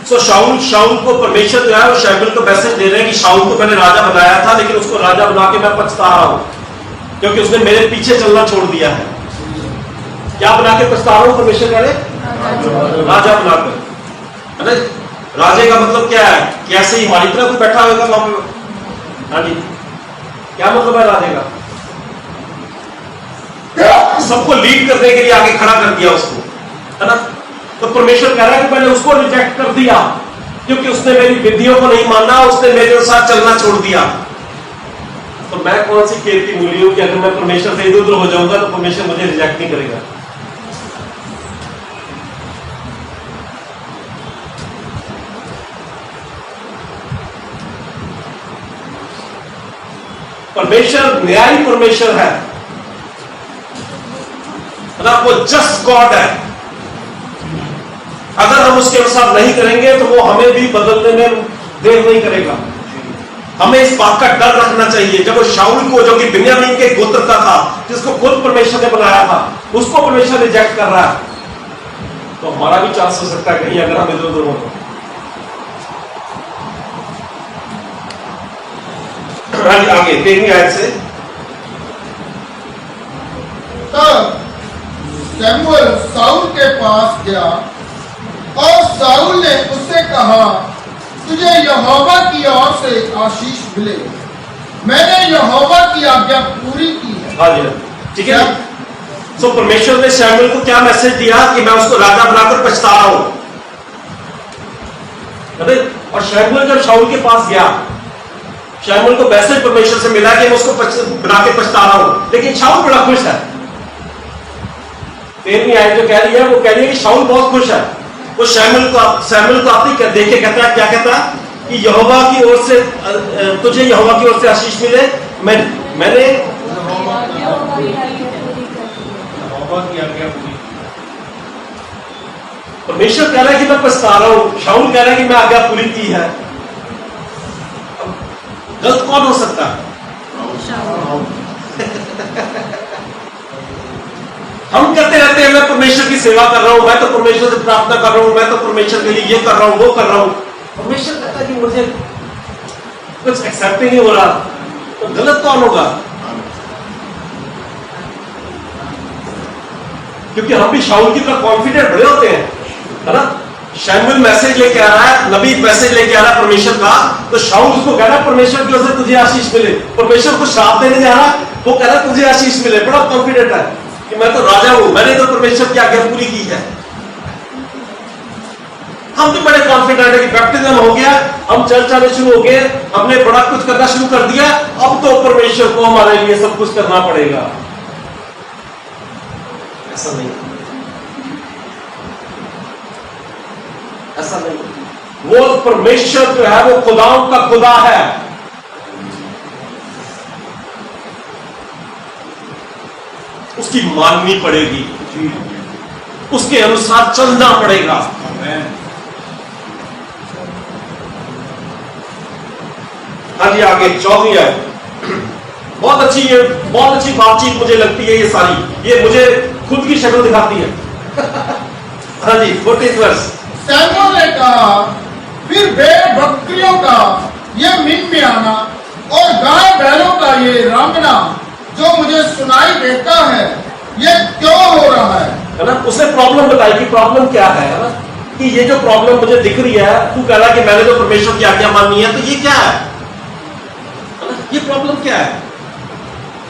सो शाऊल को परमेश्वर जो है वो शमूएल को मैसेज दे रहे हैं कि शाऊल को मैंने राजा बनाया था, लेकिन उसको राजा बना के मैं पछता रहा हूं। क्योंकि उसने मेरे पीछे चलना छोड़ दिया है। क्या बना के पछता रहा हूं? परमेश्वर कह रहे राजा बनाकर, है ना? राजे का मतलब क्या है? कैसे ही हमारी तरह कोई बैठा होगा वहां पे? हाँ जी, क्या मतलब है राजे का? सबको लीड करने के लिए आगे खड़ा कर दिया उसको, है ना? तो परमेश्वर कह रहा है कि मैंने उसको रिजेक्ट कर दिया क्योंकि उसने मेरी विधियों को नहीं माना, उसने मेरे साथ चलना छोड़ दिया। तो मैं कौन सी खेत की मूली हूं कि अगर मैं परमेश्वर से इधर उधर हो जाऊंगा तो परमेश्वर मुझे रिजेक्ट नहीं करेगा। परमेश्वर न्यायी परमेश्वर है ना? वो जस्ट गॉड है। अगर हम उसके अनुसार नहीं करेंगे तो वो हमें भी बदलने में देर नहीं करेगा। हमें इस बात का डर रखना चाहिए। जब वो शाऊल को, जो कि बिन्यामीन के गोत्र का था, जिसको खुद परमेश्वर ने बनाया था, उसको परमेश्वर रिजेक्ट कर रहा है, तो हमारा भी चांस हो सकता है कहीं अगर हम इधर उधर हो। आगे देखिए आयत से। तब शमूएल साउल के पास गया और साउल ने उससे कहा, तुझे यहोवा की ओर से आशीष मिले, मैंने यहोवा की आज्ञा पूरी की है। हाँ जी, ठीक है। सो परमेश्वर ने शमूएल को क्या मैसेज दिया कि मैं उसको राजा बनाकर पछता रहा हूं। और शमूएल जब शाऊल के पास गया, शमूएल को मैसेज परमेश्वर से मिला कि मैं उसको बना के पछता रहा हूं, लेकिन शाऊल बड़ा खुश है। 13वीं आयत जो कह रही है वो कह रही है कि शाऊल बहुत खुश है। वो शमूएल को आते देखे कहता है, क्या कहता है कि यहोवा की ओर से, तुझे यहोवा की ओर से आशीष मिले, मैंने यहोवा की आज्ञा पूरी। परमेश्वर कह रहा है कि मैं पछता रहा हूं, शाऊल कह रहा है कि मैं आज्ञा पूरी की है। गलत कौन हो सकता है? हम कहते रहते हैं मैं परमेश्वर की सेवा कर रहा हूं, मैं तो परमेश्वर से प्रार्थना कर रहा हूं, मैं तो परमेश्वर के लिए ये कर रहा हूं, वो कर रहा हूं। परमेश्वर कहता है कि मुझे कुछ एक्सेप्ट ही नहीं हो रहा, तो गलत कौन होगा? क्योंकि हम भी शाऊल की तरह कॉन्फिडेंट बड़े होते हैं, है ना? शमूएल मैसेज लेके आ रहा है, नबी मैसेज लेके आ रहा है परमेश्वर का, तो शाऊल उसको कह रहा है परमेश्वर की ओर से तुझे आशीष मिले। परमेश्वर को श्राप देने जा रहा, वो कह रहा है तुझे आशीष मिले। बड़ा कॉन्फिडेंट है कि मैं तो राजा हूं, मैंने तो परमेश्वर की आज्ञा पूरी की है। हम भी बड़े कॉन्फिडेंट है कि बैप्टिज्म हो गया, हम चर्च आने शुरू हो गए, हमने बड़ा कुछ करना शुरू कर दिया, अब तो परमेश्वर को हमारे लिए सब कुछ करना पड़ेगा। ऐसा नहीं, ऐसा नहीं। वो परमेश्वर जो है वो खुदाओं का खुदा है। उसकी माननी पड़ेगी, उसके अनुसार चलना पड़ेगा। हाँ जी, आगे 14वीं आयत। बहुत अच्छी बातचीत मुझे लगती है ये सारी, ये मुझे खुद की शक्ल दिखाती है। हाँ जी, 14th वर्ष। शमूएल ने कहा, फिर भेड़ बकरियों का ये मिनमियाना और गाय बैलों का ये रांगना जो मुझे सुनाई देता है, ये क्यों हो रहा है? ना? उसने प्रॉब्लम बताई कि प्रॉब्लम क्या है ना? कि ये जो प्रॉब्लम मुझे दिख रही है, तू कह रहा है कि मैंने तो परमेश्वर की आज्ञा माननी है, तो ये क्या है ना? ये प्रॉब्लम क्या है?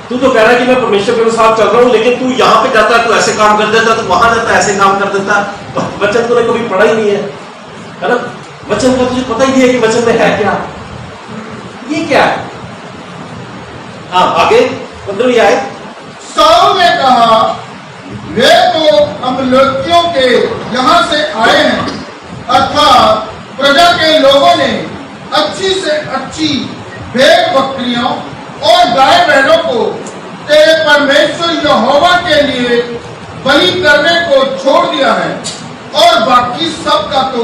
तू तो कह रहा है कि मैं परमेश्वर के अनुसार चल रहा हूं, लेकिन तू यहां पे जाता है तो ऐसे काम कर देता, तू वहां जाता है ऐसे काम कर देता। तो वचन तूने कभी पढ़ा ही नहीं है ना? वचन का तुझे पता ही नहीं है कि वचन में है क्या, ये क्या है? हाँ, आगे 15वीं आयत। साउल ने कहा, वे तो अमलेकियों के यहाँ से आए हैं, अर्थात प्रजा के लोगों ने अच्छी से अच्छी भेड़ बकरियों और गाय बैलों को तेरे परमेश्वर यहोवा के लिए बलि करने को छोड़ दिया है, और बाकी सब का तो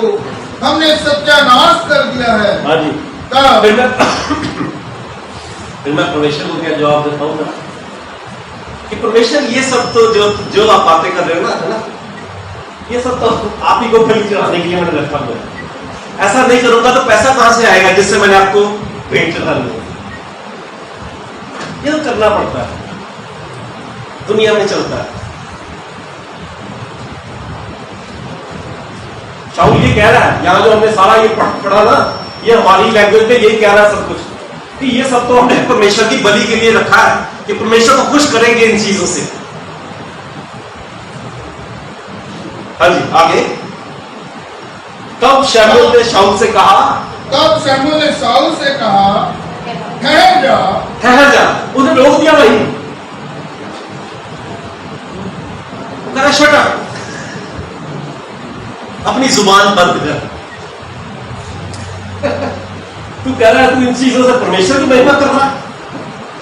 हमने सत्यानाश कर दिया है। हाँ जी। तब फिर मैं परमेश्वर को क्या जवाब देता हूँ ना कि परमेश्वर ये सब तो जो आप बातें कर रहे हो ना, है ना, ये सब तो आप ही को बलि चढ़ाने के लिए मैंने रखा हुआ है। ऐसा नहीं करूंगा तो पैसा कहां से आएगा जिससे मैंने आपको भेंट चढ़ा लूंगा? ये तो करना पड़ता है। दुनिया में चलता है। शाऊल ये कह रहा है, यहां जो हमने सारा ये पढ़ा ना, ये हमारी लैंग्वेज में यही कह रहा है सब कुछ, कि ये सब तो हमने परमेश्वर की बलि के लिए रखा है कि परमेश्वर को खुश करेंगे इन चीजों से। हाँ जी, आगे। तब शमूएल ने शाऊल से कहा, तब शमूएल ने शाऊल से कहा, ठहर जा, ठहर जा। उन्हें रोक दिया वही, कह रहा शट अप, अपनी जुबान बंद कर। तू कह रहा है तू इन चीजों से परमेश्वर की महिमा कर रहा है,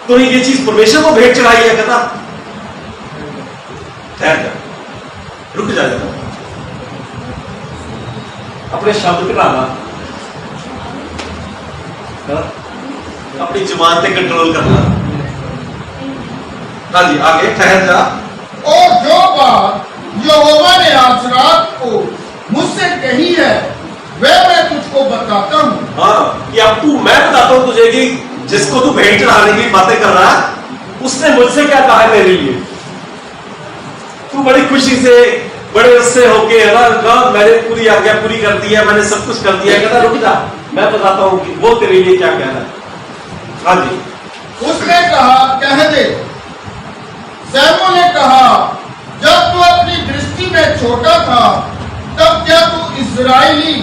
तूने ये चीज परमेश्वर को भेंट चढ़ाई है। कहता ठहर जा, रुक जा जरा, अपने शब्द घटाना, अपनी जुबान पे कंट्रोल करना। हाँ जी, आगे। ठहर जा, और जो बात यहोवा ने आज रात को मुझसे कही है वह मैं तुझको बताता हूँ। हाँ, कि अब तू, मैं बताता हूं तुझे कि जिसको तू भेंट चढ़ाने की बातें कर रहा है उसने मुझसे क्या कहा है मेरे लिए। तू बड़ी खुशी से, बड़े उससे होके, है ना, मैंने पूरी आज्ञा पूरी कर दी है, मैंने सब कुछ कर दिया है। कहता रुक जा, मैं बताता हूं कि वो तेरे लिए क्या कह रहा है। हाँ जी। उसने कहा, कह दे। शमूएल ने कहा, जब तू अपनी दृष्टि में छोटा था तब क्या तू इस्राएली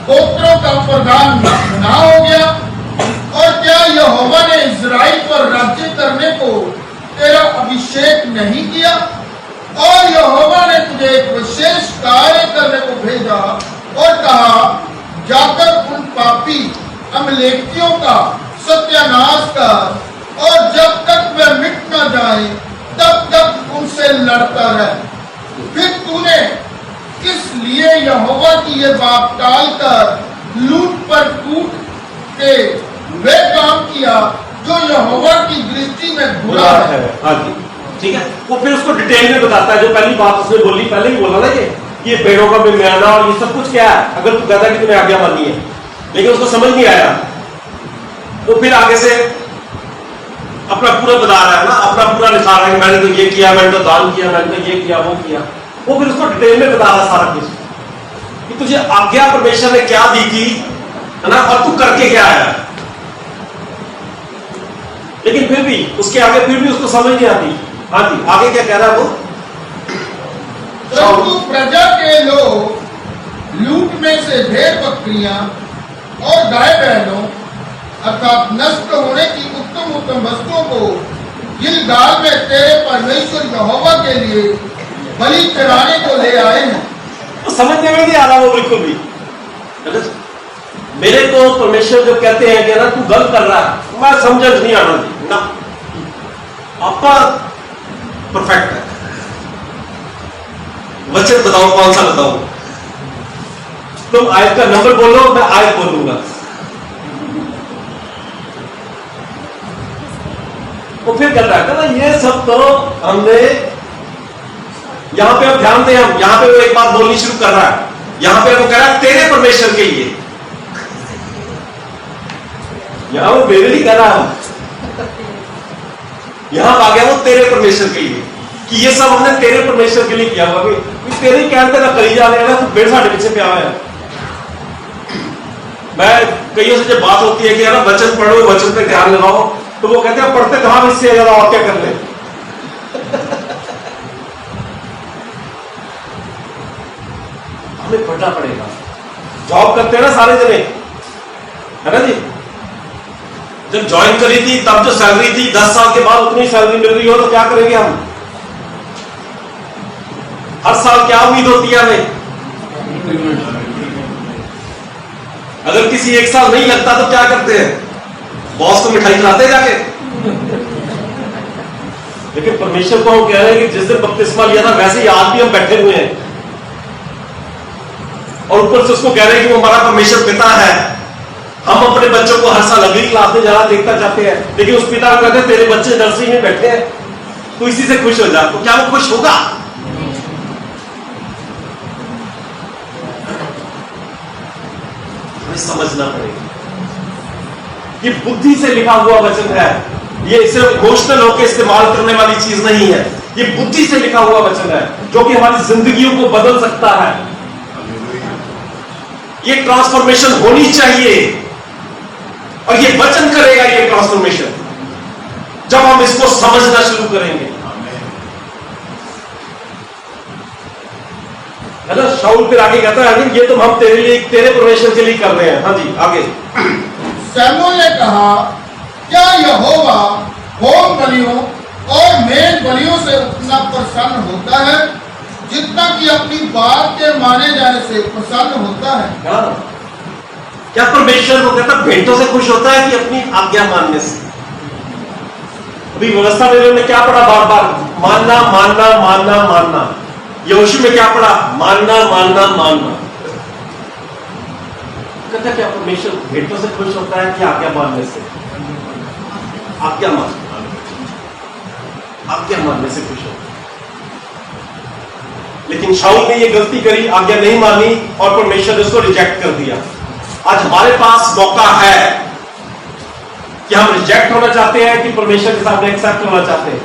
गोत्रों का प्रधान ना हो गया? और क्या यहोवा ने इस्राएल पर राज्य करने को तेरा अभिषेक नहीं किया? और यहोवा ने तुझे एक विशेष कार्य करने को भेजा और कहा, जाकर उन पापी अमलेकियों का सत्यानाश कर, और जब तक वे मिट न जाए तब तक उनसे लड़ता रह। फिर तूने किस लिए यहोवा की ये बात टालकर लूट पर टूट के वे काम किया जो यहोवा की दृष्टि में बुरा है? हाँ जी, ठीक है। वो फिर उसको डिटेल में बताता है, जो पहली बात उसने बोली, पहले ही बोला ना कि ये पेड़ों का बेमियाना और ये सब कुछ क्या है, अगर तू कहता कि तूने आज्ञा मानी है, लेकिन उसको समझ नहीं आया। तो फिर आगे से अपना पूरा बता रहा है ना, अपना पूरा लिखा रहा है कि मैंने तो ये किया, मैंने तो दान किया, मैंने तो ये किया, वो किया। वो फिर उसको डिटेल में बता रहा है सारा कुछ, कि तुझे आज्ञा परमेश्वर ने क्या दी थी, है ना, और तू करके क्या आया। लेकिन फिर भी उसके आगे फिर भी उसको समझ नहीं आती। हाँ जी, आगे क्या कह रहा है वो? परंतु प्रजा के लोग लूट में से भेड़ बकरियां और गाय बैलों अर्थात नष्ट होने की उत्तम उत्तम वस्तुओं को गिलगाल में तेरे परमेश्वर यहोवा के लिए बलि चढ़ाने को ले आए हैं। तो समझने में नहीं आ रहा वो बिल्कुल भी। मेरे को परमेश्वर जब कहते हैं कि ना तू गलत कर रहा है, मैं समझ नहीं आना जी ना, आपका परफेक्ट है। वचन बताओ, कौन सा बताओ? तुम आयत का नंबर बोलो, मैं आयत बोलूंगा। वो फिर कहता है ना, ये सब तो हमने, यहां पे अब ध्यान दें, हम यहां पे वो एक बात बोलनी शुरू कर रहा है। यहां पे वो कह रहा है तेरे परमेश्वर के लिए, यहां वो मेरे लिए कह रहा है, यहां आ गया वो तेरे परमेश्वर के लिए, कि ये सब हमने तेरे परमेश्वर के लिए किया हुआ। तेरे ही कहते ना करी जा रहे हैं, तो फिर साढ़े पीछे पे आया है। मैं कईयों से जब बात होती है कि यार वचन पढ़ो, वचन पे ध्यान लगाओ, तो वो कहते हैं पढ़ते तो हम इससे ज्यादा और क्या कर ले। हमें पढ़ना पड़ेगा। जॉब करते हैं ना सारे जने, है ना जी। जब ज्वाइन करी थी तब जो सैलरी थी, 10 साल के बाद उतनी सैलरी मिल रही हो तो क्या करेंगे हम? हर साल क्या उम्मीद होती है हमें? अगर किसी एक साल नहीं लगता तो क्या करते हैं? बॉस को मिठाई खिलाते जाके। लेकिन परमेश्वर को हम कह रहे हैं कि जिस दिन बपतिस्मा लिया था वैसे ही आज भी हम बैठे हुए हैं, और ऊपर से उसको कह रहे हैं कि वो हमारा परमेश्वर पिता है। हम अपने बच्चों को हर साल अगली क्लास में जाना देखना चाहते हैं, लेकिन उस पिता को कहते हैं तेरे बच्चे नर्सरी में बैठे हैं, तो इसी से खुश हो जा। तो क्या वो खुश होगा? हमें समझना पड़ेगा कि बुद्धि से लिखा हुआ वचन है, ये सिर्फ इमोशनल होकर इस्तेमाल करने वाली चीज नहीं है। ये बुद्धि से लिखा हुआ वचन है जो कि हमारी जिंदगियों को बदल सकता है। ये ट्रांसफॉर्मेशन होनी चाहिए और ये वचन करेगा ये ट्रांसफॉर्मेशन जब हम इसको समझना शुरू करेंगे। है ना? शाऊल फिर आगे कहता है ये तो हम तेरे लिए, तेरे परमेश्वर के लिए कर रहे हैं। हाँ जी, आगे। शमूएल ने कहा, क्या यहोवा होम बलियों और मेल बलियों से उतना प्रसन्न होता है जितना कि अपनी बात के माने जाने से प्रसन्न होता है? क्या परमेश्वर को कहता भेंटों से खुश होता है कि अपनी आज्ञा मानने से? अभी व्यवस्था में क्या पढ़ा बार बार? मानना मानना मानना मानना। यहोशू में क्या पढ़ा? मानना मानना मानना। कहता क्या परमेश्वर भेंटों से खुश होता है कि आज्ञा मानने से? आज्ञा मानने से खुश होता है। लेकिन शाऊल ने यह गलती करी, आज्ञा नहीं मानी और परमेश्वर ने उसको रिजेक्ट कर दिया। आज हमारे पास मौका है कि हम रिजेक्ट होना चाहते हैं कि परमेश्वर के सामने एक्सेप्ट होना चाहते हैं,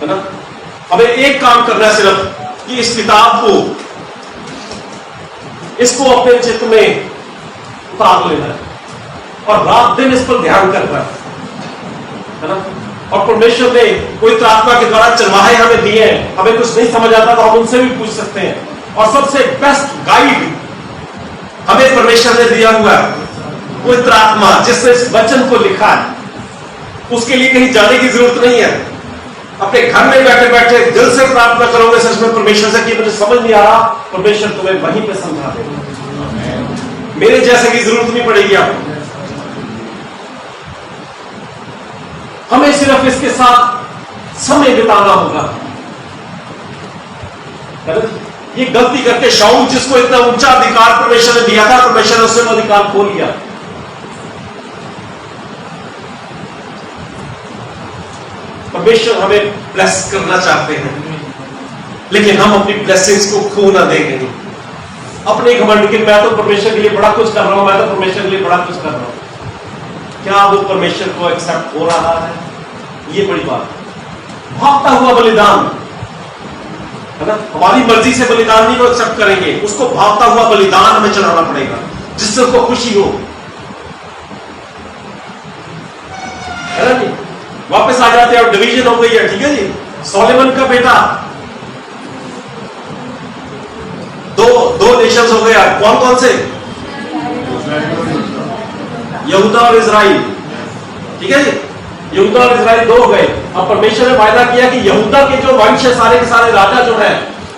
है ना? हमें एक काम करना है सिर्फ कि इस किताब को, इसको अपने चित्त में उतार लेना है और रात दिन इस पर ध्यान करना है ना? और परमेश्वर ने पवित्र आत्मा के द्वारा चरवाहे हमें दिए हैं। हमें कुछ नहीं समझ आता तो हम उनसे भी पूछ सकते हैं। और सबसे बेस्ट गाइड हमें परमेश्वर ने दिया हुआ है पवित्र आत्मा, जिसने इस वचन को लिखा है। उसके लिए कहीं जाने की जरूरत नहीं है। अपने घर में बैठे बैठे दिल से प्रार्थना करोगे सच में परमेश्वर से कि मुझे समझ नहीं आ रहा, परमेश्वर तुम्हें वहीं पे समझा देगा। मेरे जैसे की जरूरत नहीं पड़ेगी आपको। हमें सिर्फ इसके साथ समय बिताना होगा। ये गलती करके शाऊल, जिसको इतना ऊंचा अधिकार परमेश्वर ने दिया था, परमेश्वर ने उससे वो अधिकार खो लिया। परमेश्वर हमें ब्लेस करना चाहते हैं, लेकिन हम अपनी ब्लेसिंग्स को खो ना देंगे अपने घमंड के। मैं तो परमेश्वर के लिए बड़ा कुछ कर रहा हूं, मैं तो परमेश्वर के लिए बड़ा कुछ कर रहा हूं। क्या वो परमेश्वर को एक्सेप्ट हो रहा है? ये बड़ी बात है। भागता हुआ बलिदान, है ना? हमारी मर्जी से बलिदान नहीं वो एक्सेप्ट करेंगे, उसको भागता हुआ बलिदान हमें चढ़ाना पड़ेगा जिससे उसको खुशी हो, है ना? नहीं वापस आ जाते हैं और डिवीजन हो गई है, ठीक है जी। सोलेमन का बेटा, दो नेशंस हो गया। कौन कौन से? यहूदा और इजराइल, ठीक है जी। यहूदा और इजराइल दो हो गए। अब परमेश्वर ने वायदा किया कि यहूदा के जो वंश है, सारे के सारे राजा जो है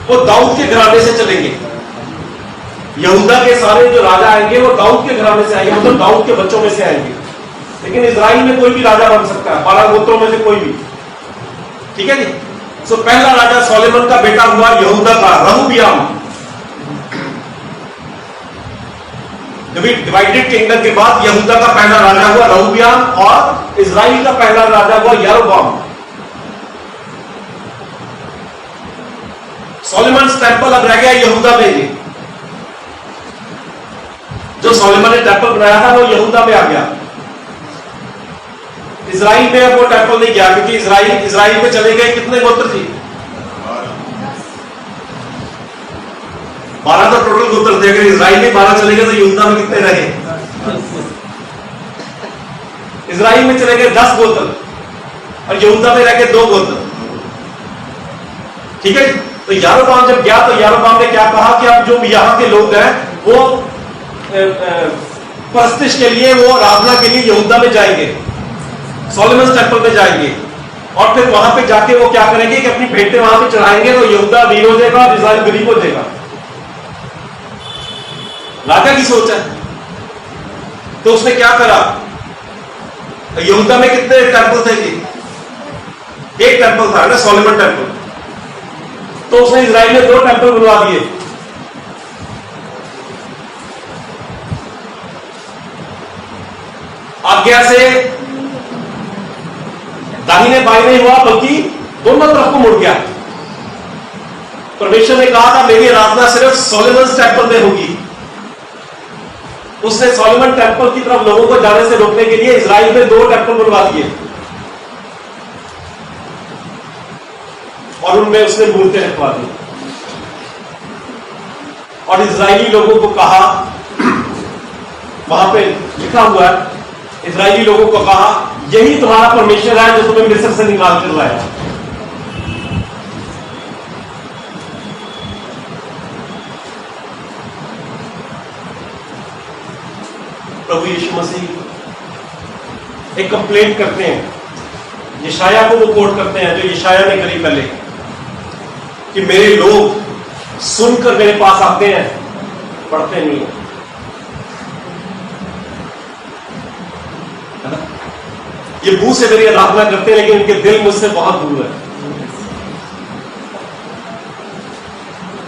वो दाऊद के घराने से चलेंगे। यहूदा के सारे जो राजा आएंगे वो दाऊद के घराने से आएंगे, मतलब दाऊद के बच्चों में से आएंगे। लेकिन इजराइल में कोई भी राजा बन सकता है, 12 गोत्रों में से कोई भी, ठीक है जी। सो पहला राजा सोलेमन का बेटा हुआ यहूदा का रहूबियाम। डिवाइडेड किंगडम के बाद यहूदा का पहला राजा हुआ रहूबियाम और इजराइल का पहला राजा हुआ यरोबाम। सोलेमन टेंपल अब रह गया यहूदा में ही। जो सोलेमन ने टेंपल बनाया था वो यहूदा में आ गया। इजराइल में अब वो टेंपल नहीं गया, क्योंकि इजराइल में चले गए कितने गोत्र थी? 12 तो टोटल गोत्र थे। अगर इजराइल में 12 चले गए तो यहूदा में कितने रहे? इजराइल में चले गए 10 गोत्र और यहूदा में रह गए 2 गोत्र, ठीक है। तो यारोबाम जब गया तो यारोबाम ने क्या कहा कि अब जो यहां के लोग हैं वो परस्तिश के लिए, वो आराधना के लिए यहूदा में जाएंगे, सोलोमन टेंपल में जाएंगे और फिर वहां पे जाके वो क्या करेंगे कि अपनी भेंटें वहां पे चढ़ाएंगे। तो यहूदा वीर हो जाएगा और इजराइल गरीब हो जाएगा। राजा की सोच है। तो उसने क्या करा? यहूदा में कितने टेंपल थे जी? एक टेंपल था ना, सोलोमन टेंपल। तो उसने इजराइल में 2 टेंपल बनवा दिए। आज्ञा से दाहिने बाएं नहीं हुआ, बल्कि दोनों तरफ को मुड़ गया। परमेश्वर ने कहा था मेरी आराधना सिर्फ सोलोमन टेंपल में होगी। उसने सोलोमन टेंपल की तरफ लोगों को जाने से रोकने के लिए इजराइल में 2 टेंपल बनवा दिए। और उनमें उसने मूर्तें रखवा दी और इजरायली लोगों को कहा, वहां पे लिखा हुआ है, इजरायली लोगों को कहा यही तुम्हारा परमेश्वर है जो तुम्हें मिस्र से निकाल कर लाया। प्रभु यीशु मसीह एक कंप्लेंट करते हैं, यशाया को वो कोट करते हैं जो यशाया ने करी पहले, कि मेरे लोग सुनकर मेरे पास आते हैं, पढ़ते नहीं है। ये मुंह से मेरी आराधना करते हैं लेकिन इनके दिल मुझसे बहुत दूर है।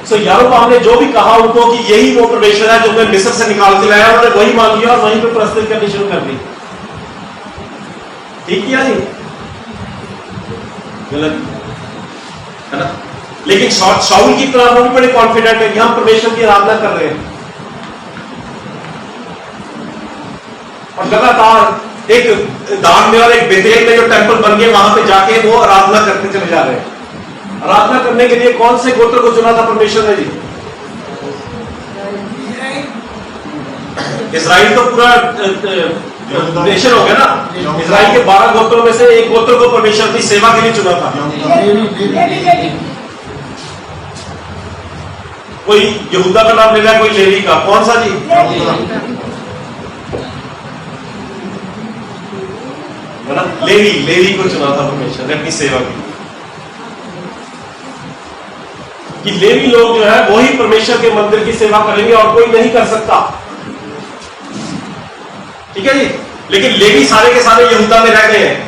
सो यारोबाम ने जो भी कहा उनको कि यही वो परमेश्वर है जो मैं मिस्र से निकाल के लाया, उन्होंने वही मान लिया और वहीं पे प्रस्तुत करनी शुरू कर दी। ठीक किया जी? गलत है ना? लेकिन शाऊल की तरह वो भी बड़े कॉन्फिडेंट है कि हम परमेश्वर की आराधना कर रहे हैं और लगातार एक दान में और एक बेतेल में जो टेंपल बन गए वहां पे जाके वो आराधना करते चले जा रहे हैं। आराधना करने के लिए कौन से गोत्र को चुना था परमेश्वर ने जी? इजराइल तो पूरा नेशन हो गया ना। इजराइल के 12 गोत्रों में से एक गोत्र को परमेश्वर की सेवा के लिए चुना था। कोई यहूदा का नाम ले रहा है, कोई लेवी का, कौन सा जी? लेवी को चुना था परमेश्वर ने अपनी सेवा के लिए, कि लेवी लोग जो है वही परमेश्वर के मंदिर की सेवा करेंगे और कोई नहीं कर सकता। ठीक है जी? लेकिन लेवी सारे के सारे यहूदा में रह गए हैं।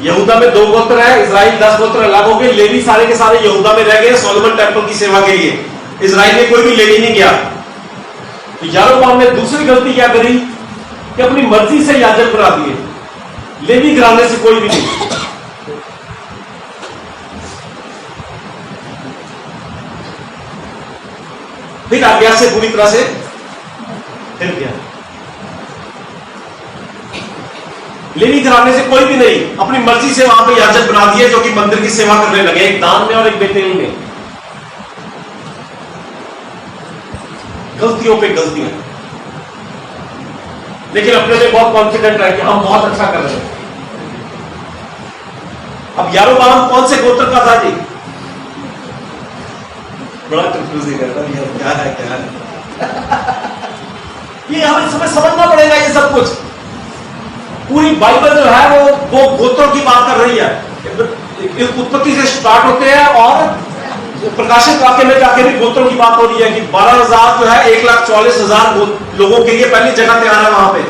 यहूदा में 2 गोत्र है, इजराइल 10 गोत्र अलग हो गए, लेवी सारे के सारे यहूदा में रह गए सोलोमन टेंपल की सेवा के लिए। इजराइल में कोई भी लेवी नहीं गया। तो यारोबाम ने दूसरी गलती क्या करी कि अपनी मर्जी से याजक बना दिए, लेवी घराने से कोई भी नहीं। फिर आज्ञा से पूरी तरह से हिल गया। लेवी घराने से कोई भी नहीं, अपनी मर्जी से वहां पे याजक बना दिए जो कि मंदिर की सेवा करने लगे, एक दान में और एक बेतेल में। गलतियों पे गलतियां, लेकिन अपने में बहुत कॉन्फिडेंट है कि हम बहुत अच्छा कर रहे हैं। अब यारोबाम कौन से गोत्र का था जी? बड़ा कंफ्यूजिंग करता है, क्या है ये हमें समझना पड़ेगा। ये सब कुछ पूरी बाइबल जो है वो गोत्रों की बात कर रही है। उत्पत्ति से स्टार्ट होते हैं और प्रकाशित वाक्य में जाके भी गोत्रों की बात हो रही है कि 12,000 जो है 1,44,000 लोगों के लिए पहली जगह तैयार है वहां पे,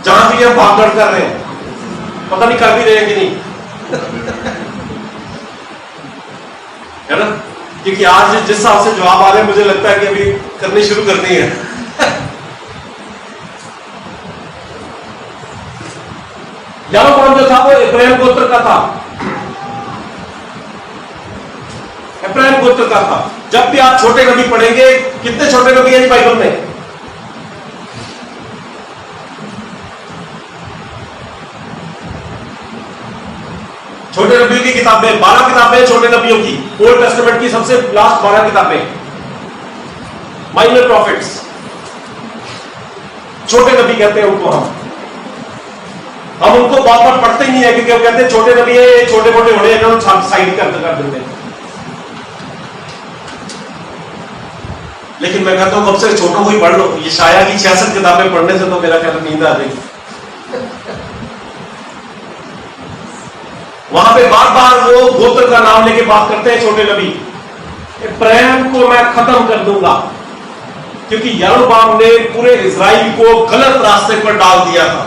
जहां भी हम भागदौड़ कर रहे हैं। पता नहीं कर भी रहे हैं कि नहीं है ना? क्योंकि आज जिस हिसाब से जवाब आ रहे हैं मुझे लगता है कि अभी करनी शुरू करनी है। यारोबाम जो था वो इब्राहिम गोत्र का था, इब्राहिम गोत्र का था। जब भी आप छोटे नबी पढ़ेंगे, कितने छोटे नबी हैं बाइबल में? छोटे नबियों की किताबें 12 किताबें छोटे नबियों की, ओल्ड टेस्टामेंट की सबसे लास्ट 12 किताबें, माइनर प्रॉफिट्स, छोटे नबी कहते हैं उनको। हम उनको बार बार पढ़ते ही नहीं है क्योंकि हम कहते हैं छोटे नबी है, ये छोटे मोटे होने हैं, साइड कर देते हैं। लेकिन मैं कहता हूं अब से छोटों को ही पढ़ लो। ये शाया की 66 किताबें पढ़ने से तो मेरा ख्याल नींद आ जाएगी। वहां पे बार बार वो गोत्र का नाम लेके बात करते हैं छोटे नबी। प्रेम को मैं खत्म कर दूंगा, क्योंकि यारोबाम ने पूरे इजराइल को गलत रास्ते पर डाल दिया था।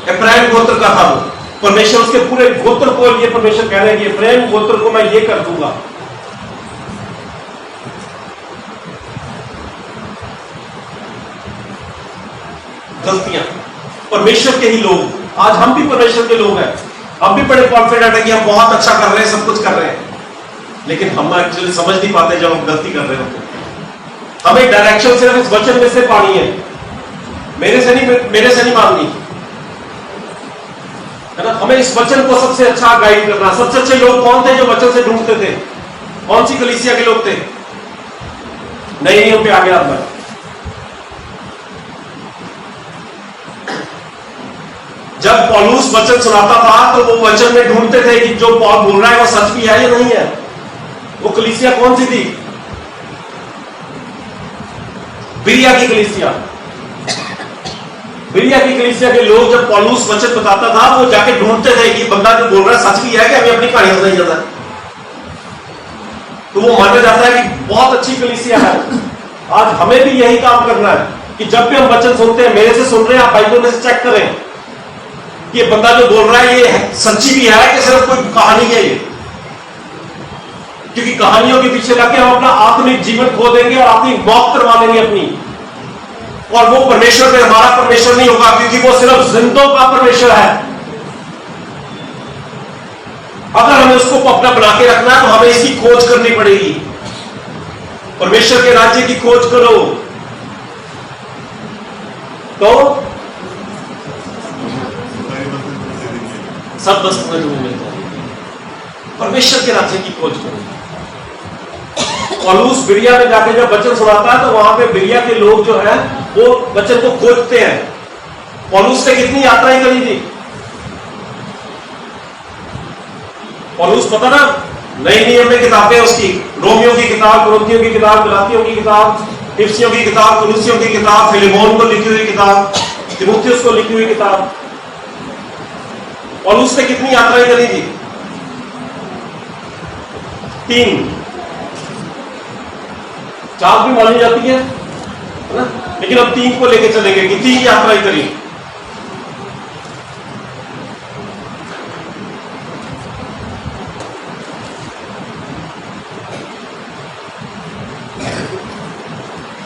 इब्राहिम गोत्र का था वो। परमेश्वर उसके पूरे गोत्र को, ये परमेश्वर कह रहे हैं कि इब्राहिम गोत्र को मैं ये कर दूंगा। गलतियां परमेश्वर के ही लोग, आज हम भी परमेश्वर के लोग हैं, हम भी बड़े कॉन्फिडेंट है कि हम बहुत अच्छा कर रहे हैं, सब कुछ कर रहे हैं, लेकिन हम एक्चुअली समझ नहीं पाते जब हम गलती कर रहे होते हैं। हमें डायरेक्शन सिर्फ इस वचन में से पानी है, मेरे से नहीं मांगनी। है ना। हमें इस वचन को सबसे अच्छा गाइड करना। सबसे अच्छे लोग कौन थे जो वचन से ढूंढते थे? कौन सी कलीसिया के लोग थे? नए नियम पे आ गया मैं। जब पौलुस वचन सुनाता था तो वो वचन में ढूंढते थे कि जो पौल बोल रहा है वो सच भी है या नहीं है। वो कलीसिया कौन सी थी? बिरिया की कलीसिया। बिरिया की कलीसिया के लोग जब पौलुस वचन बताता था वो जाके ढूंढते थे कि बंदा जो बोल रहा है सच भी है कि हमें अपनी कहानी सुनाई जाता है। तो वो माना जाता है कि बहुत अच्छी कलीसिया है। आज हमें भी यही काम करना है कि जब भी हम वचन सुनते हैं, मेरे से सुन रहे हैं, आप बाइबल में से चेक करें कि ये बंदा जो बोल रहा है ये सच्ची भी है कि सिर्फ कोई कहानी है ये। क्योंकि कहानियों के पीछे लग के हम अपना आत्मिक जीवन खो देंगे और आत्मिक मौत करवा देंगे अपनी। और वो परमेश्वर में हमारा परमेश्वर नहीं होगा, क्योंकि वो सिर्फ जिंदों का परमेश्वर है। अगर हमें उसको अपना बना के रखना है तो हमें इसकी खोज करनी पड़ेगी। परमेश्वर के राज्य की खोज करो तो सब बस तुम्हें मिलता है। परमेश्वर के राज्य की खोज करो। पौलुस बिरिया में जाके जब वचन सुनाता है तो वहां पे बिरिया के लोग जो है वो वचन को खोजते हैं। पौलुस ने कितनी यात्राएं करी थी? पौलुस पता ना, नई नियम में किताबें उसकी, रोमियो की किताब, कुरिन्थियों की किताब, गलातियों की किताब, इफिसियों की किताब, कुलुसियों की किताब, फिलेमोन को लिखी हुई किताब, तीमुथियुस को लिखी हुई किताब। पौलुस ने कितनी यात्राएं करी थी? 3। 4 भी मानी जाती है ना, लेकिन अब 3 को लेके चलेंगे कि 3 यात्राएं करी।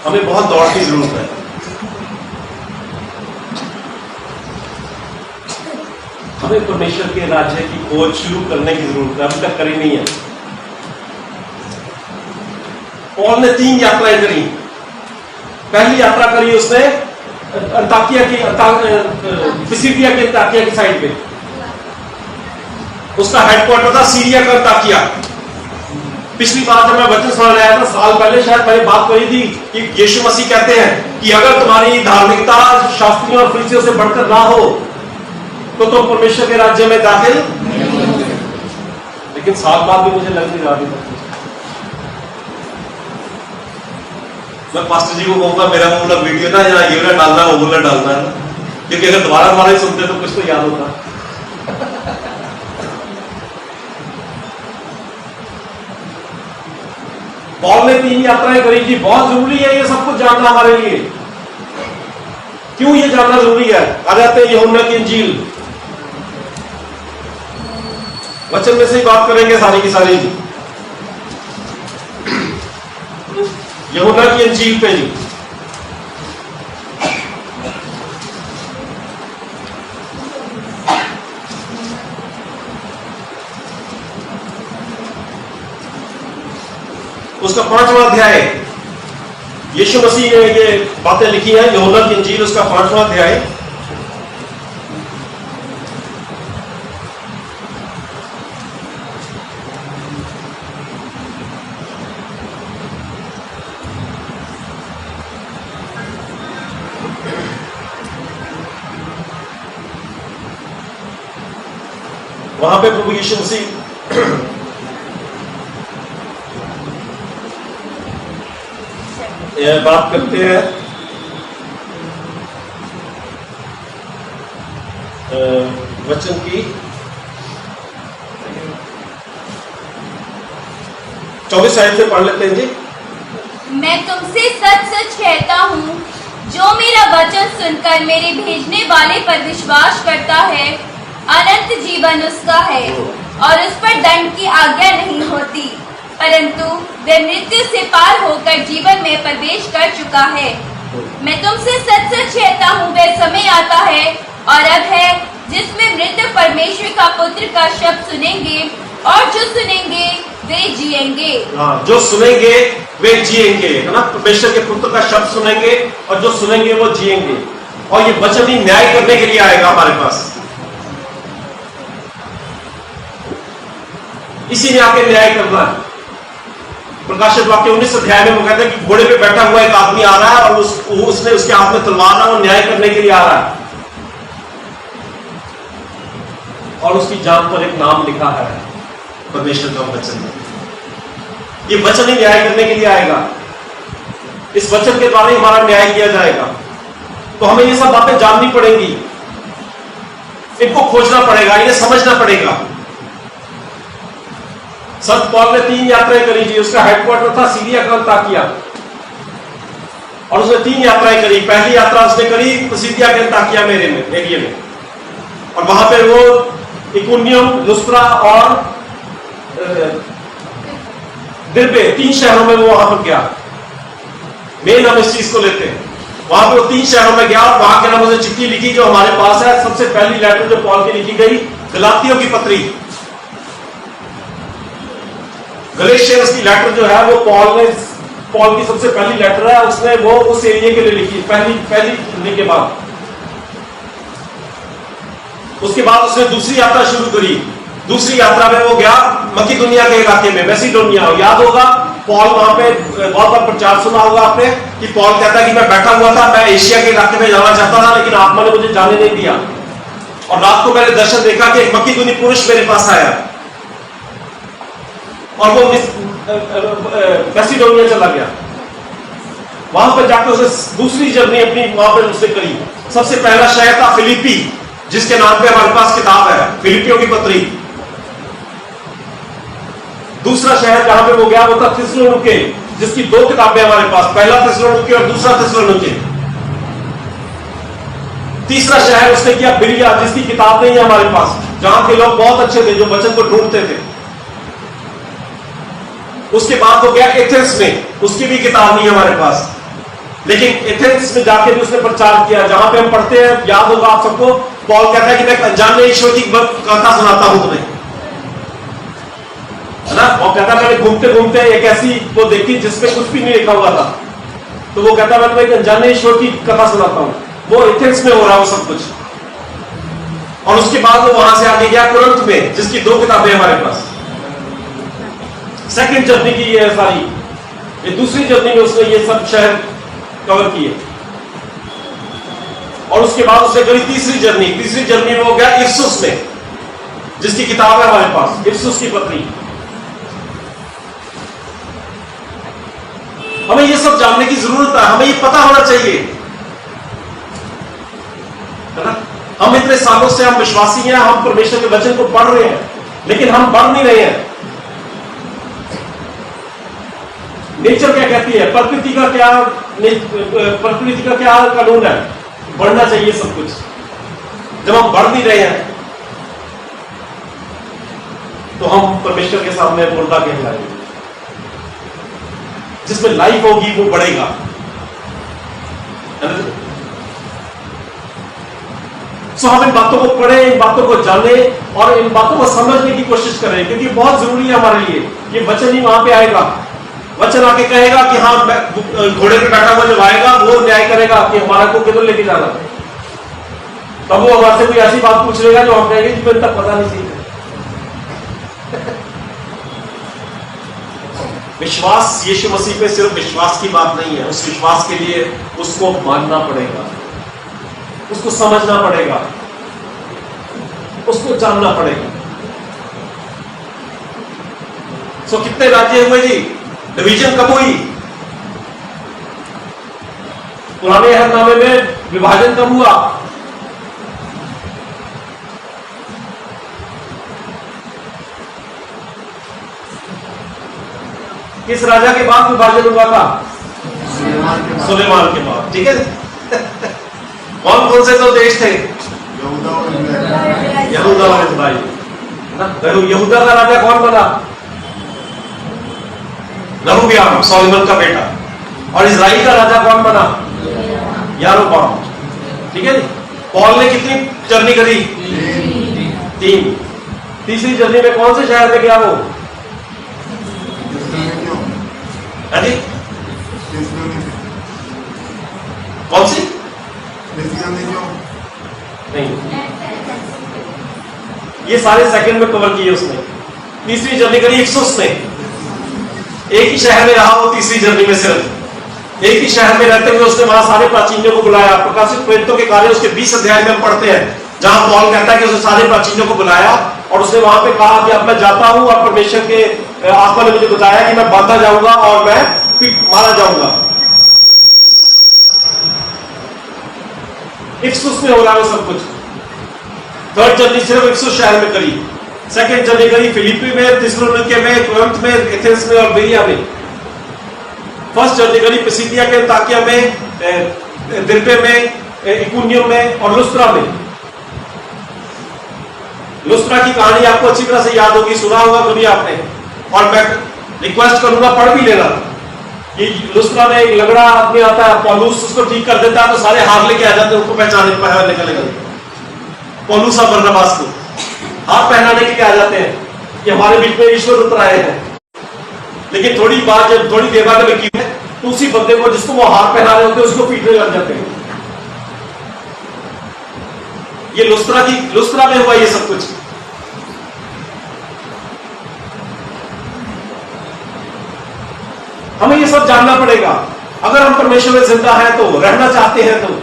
हमें बहुत दौड़ की जरूरत है। हमें परमेश्वर के राज्य की खोज शुरू करने की जरूरत है, अभी तक करी नहीं है। पौल ने 3 यात्राएं करी। पहली यात्रा करी उसने अंताकिया की, पिसिदिया के अंताकिया की साइड पे। उसका हेडक्वार्टर था सीरिया का अंताकिया। पिछली बार जब मैं वचन सुनाने आया था, साल पहले शायद मैंने बात कही थी कि यीशु मसीह कहते हैं कि अगर तुम्हारी धार्मिकता शास्त्रियों और फरीसियों से बढ़कर ना हो तो तुम परमेश्वर के राज्य में दाखिल। लेकिन साल बाद भी मुझे लग नहीं रहा अभी तक। मैं पास्टर जी को कहूंगा मेरा वो वाला वीडियो ना यहाँ ये वाला डालना, वो वाला डालना है, क्योंकि अगर दोबारा दोबारा ही सुनते तो कुछ तो याद होता। पौल ने 3 यात्राएं करी थी। बहुत जरूरी है ये सब कुछ जानना हमारे लिए। क्यों ये जानना जरूरी है? आ जाते हैं यूहन्ना की इंजील। वचन में से ही बात करेंगे सारी की सारी। यूहन्ना की इंजील पे जी उसका 5वां अध्याय, यीशु मसीह ने ये बातें लिखी हैं। यूहन्ना की इंजील उसका 5वां अध्याय। वहां पे प्रभु यीशु मसीह बात करते हैं वचन की 24 आयत से पढ़ लेते हैं जी। मैं तुमसे सच सच कहता हूँ, जो मेरा वचन सुनकर मेरे भेजने वाले पर विश्वास करता है, अनंत जीवन उसका है और उस पर दंड की आज्ञा नहीं होती, परंतु वह मृत्यु से पार होकर जीवन में प्रवेश कर चुका है। मैं तुमसे सच सच कहता हूँ, वह समय आता है और अब है जिसमें मृत परमेश्वर का पुत्र का शब्द सुनेंगे और जो सुनेंगे वे जिएंगे। जो सुनेंगे वे जिएंगे, है ना। परमेश्वर के पुत्र का शब्द सुनेंगे और जो सुनेंगे वो जिएंगे। और ये वचन ही न्याय करने के लिए आएगा हमारे पास। इसी ने आके न्याय करना है। प्रकाशित वाक्य 19 अध्याय में वो कहते हैं कि घोड़े पे बैठा हुआ एक आदमी आ रहा है और उसने उसके हाथ में तलवार है और न्याय करने के लिए आ रहा है, और उसकी जान पर एक नाम लिखा है परमेश्वर का वचन में। ये वचन ही न्याय करने के लिए आएगा, इस वचन के द्वारा ही हमारा न्याय किया जाएगा। तो हमें ये सब बातें जाननी पड़ेंगी, इनको खोजना पड़ेगा, इन्हें समझना पड़ेगा। संत पौल ने 3 यात्राएं करी थी। उसका हेडक्वार्टर था सीरिया का अंताकिया, और उसने 3 यात्राएं करी। पहली यात्रा उसने करी पिसिदिया के अंताकिया एरिया में, और वहां पे वो इकुनियम, लुस्त्रा और दिरबे 3 शहरों में वो वहां पर गया। मेन हम इस चीज को लेते हैं। वहां पर वो 3 शहरों में गया और वहां के नाम उसे चिट्ठी लिखी जो हमारे पास है। सबसे पहली लेटर जो पौल की लिखी गई, गलातियों की पत्री, गलेशियंस की लेटर जो है वो पौल की सबसे पहली लेटर है। उसने वो उस एरिया के लिए लिखी पहली लिखने के बाद। उसके बाद उसने दूसरी यात्रा शुरू करी। दूसरी यात्रा में वो गया मकिदुनिया के इलाके में, मैसिडोनिया। याद होगा पौल वहां पे बहुत बार प्रचार सुना होगा आपने कि पौल कहता है कि मैं बैठा हुआ था, मैं एशिया के इलाके में जाना चाहता था, लेकिन आत्मा ने मुझे जाने नहीं दिया। और रात को मैंने दर्शन देखा कि एक मकिदुनी पुरुष मेरे पास आया और वो मैसिडोनिया चला गया। वहां पर जाकर उसने दूसरी जर्नी अपनी वहां पर उसने करी। सबसे पहला शहर था फिलिपी, जिसके नाम पे हमारे पास किताब है, फिलिपियों की पत्री। दूसरा शहर जहां पे वो गया वो था थिस्सलुनीके, जिसकी 2 किताबें हमारे पास, पहला थिस्सलुनीके और दूसरा थिस्सलुनीके। तीसरा शहर उसने किया बिरिया, जिसकी किताब नहीं है हमारे पास, जहां के लोग बहुत अच्छे थे जो वचन को ढूंढते थे। उसके बाद वो गया एथेंस में, उसकी भी किताब नहीं है हमारे पास, लेकिन एथेंस में जाके भी उसने प्रचार किया, जहां पे हम पढ़ते हैं, याद होगा आप सबको, पौल कहता है कि मैं अनजाने ईश्वर की कथा सुनाता हूं तुम्हें, है ना। और कहता है मैंने घूमते घूमते एक ऐसी को देखी जिसमें कुछ भी नहीं लिखा हुआ था, तो वो कहता है मैं तुम्हें एक अनजाने ईश्वर की कथा सुनाता हूं। वो एथेंस में हो रहा हो सब कुछ। और उसके बाद वो वहां से आगे गया कुरिन्थ में, जिसकी 2 किताबें हमारे पास। सेकंड जर्नी की ये सारी, ये दूसरी जर्नी में उसने ये सब शहर कवर किए। और उसके बाद उसने करी तीसरी जर्नी में वो गया इफसुस में, जिसकी किताब है हमारे पास, इफसुस की पत्री। हमें ये सब जानने की जरूरत है, हमें ये पता होना चाहिए, है ना। हम इतने सालों से हम विश्वासी हैं, हम परमेश्वर के वचन को पढ़ रहे हैं, लेकिन हम बढ़ नहीं रहे हैं। नेचर क्या कहती है, प्रकृति का क्या कानून है, बढ़ना चाहिए सब कुछ। जब हम बढ़ नहीं रहे हैं तो हम परमेश्वर के सामने मुर्दा कहलाएंगे। जिसमें लाइफ होगी वो बढ़ेगा। सो हम इन बातों को पढ़ें, इन बातों को जानें और इन बातों को समझने की कोशिश करें, क्योंकि बहुत जरूरी है हमारे लिए। ये वचन ही वहां पे आएगा, वचन आके कहेगा कि हाँ घोड़े पे बैठा हुआ जब आएगा वो न्याय करेगा कि हमारा को किधर लेके जाना। तब वो हमारे से कोई ऐसी बात पूछ लेगा जो हम कहेंगे कि मुझे तक पता नहीं थी। विश्वास यीशु मसीह पे सिर्फ विश्वास की बात नहीं है, उस विश्वास के लिए उसको मानना पड़ेगा, उसको समझना पड़ेगा, उसको जानना पड़ेगा। सो कितने राज्य हुए जी? डिवीजन कब हुई? पुराने अहदनामे में विभाजन कब हुआ? किस राजा के बाद विभाजन हुआ था? सुलेमान के बाद। ठीक है। कौन कौन से 2 देश थे? यहूदा और इस्राइल। यहूदा का राजा कौन बना? रहोबयाम, सोलोमन का बेटा। और इजराइल का राजा कौन बना? यारोबाम। ठीक है। पौल ने कितनी जर्नी करी? 3। तीसरी जर्नी में कौन से शहर में गया वो? अरे कौन सी? नहीं, ये सारे सेकंड में कवर किए उसने। तीसरी जर्नी करी इफिसुस में। एक ही शहर में रहा वो तीसरी जर्नी में, सिर्फ एक ही शहर में रहते हुए उसने वहां सारे प्राचीनों को बुलाया। प्रकाशित प्रेरितों के कार्य उसके 20 अध्याय में हम पढ़ते हैं, जहां पौल कहता है कि उसने सारे प्राचीनों को बुलाया और उसने वहां पे कहा कि अब मैं जाता हूं और परमेश्वर के आत्मा ने मुझे बताया कि मैं बांधा जाऊंगा और मैं फिर मारा जाऊंगा। इफिसुस में हो रहा है सब कुछ। थर्ड जर्नी सिर्फ इफिसुस शहर में करी, सेकंड जर्नी करी फिलिपी में, थिस्सलुनीके में, कोरिन्थ में, एथेंस में और बेरिया में। फर्स्ट जर्नी करी पिसिदिया के, अंताकिया में, दिरबे में, इकुनियम में और लुस्त्रा में। लुस्त्रा की कहानी आपको अच्छी तरह से याद होगी, सुना होगा कभी आपने, और मैं रिक्वेस्ट करूंगा पढ़ भी लेना कि लुस्त्रा में एक लगड़ा आदमी आता है, पौलुस उसको ठीक कर देता है तो सारे हार लेके आ जाते हैं, उनको पहचाने निकलेगा पौलुस और बरनबास को हाथ पहनाने के लिए आ जाते हैं कि हमारे बीच में ईश्वर उतर आए हैं। लेकिन थोड़ी देर बाद में की है तो उसी बंदे को जिसको वो हाथ पहना रहे होते हैं उसको पीटने लग जाते हैं। ये लुस्त्रा में हुआ ये सब कुछ। हमें ये सब जानना पड़ेगा अगर हम परमेश्वर में जिंदा है तो, रहना चाहते हैं तो,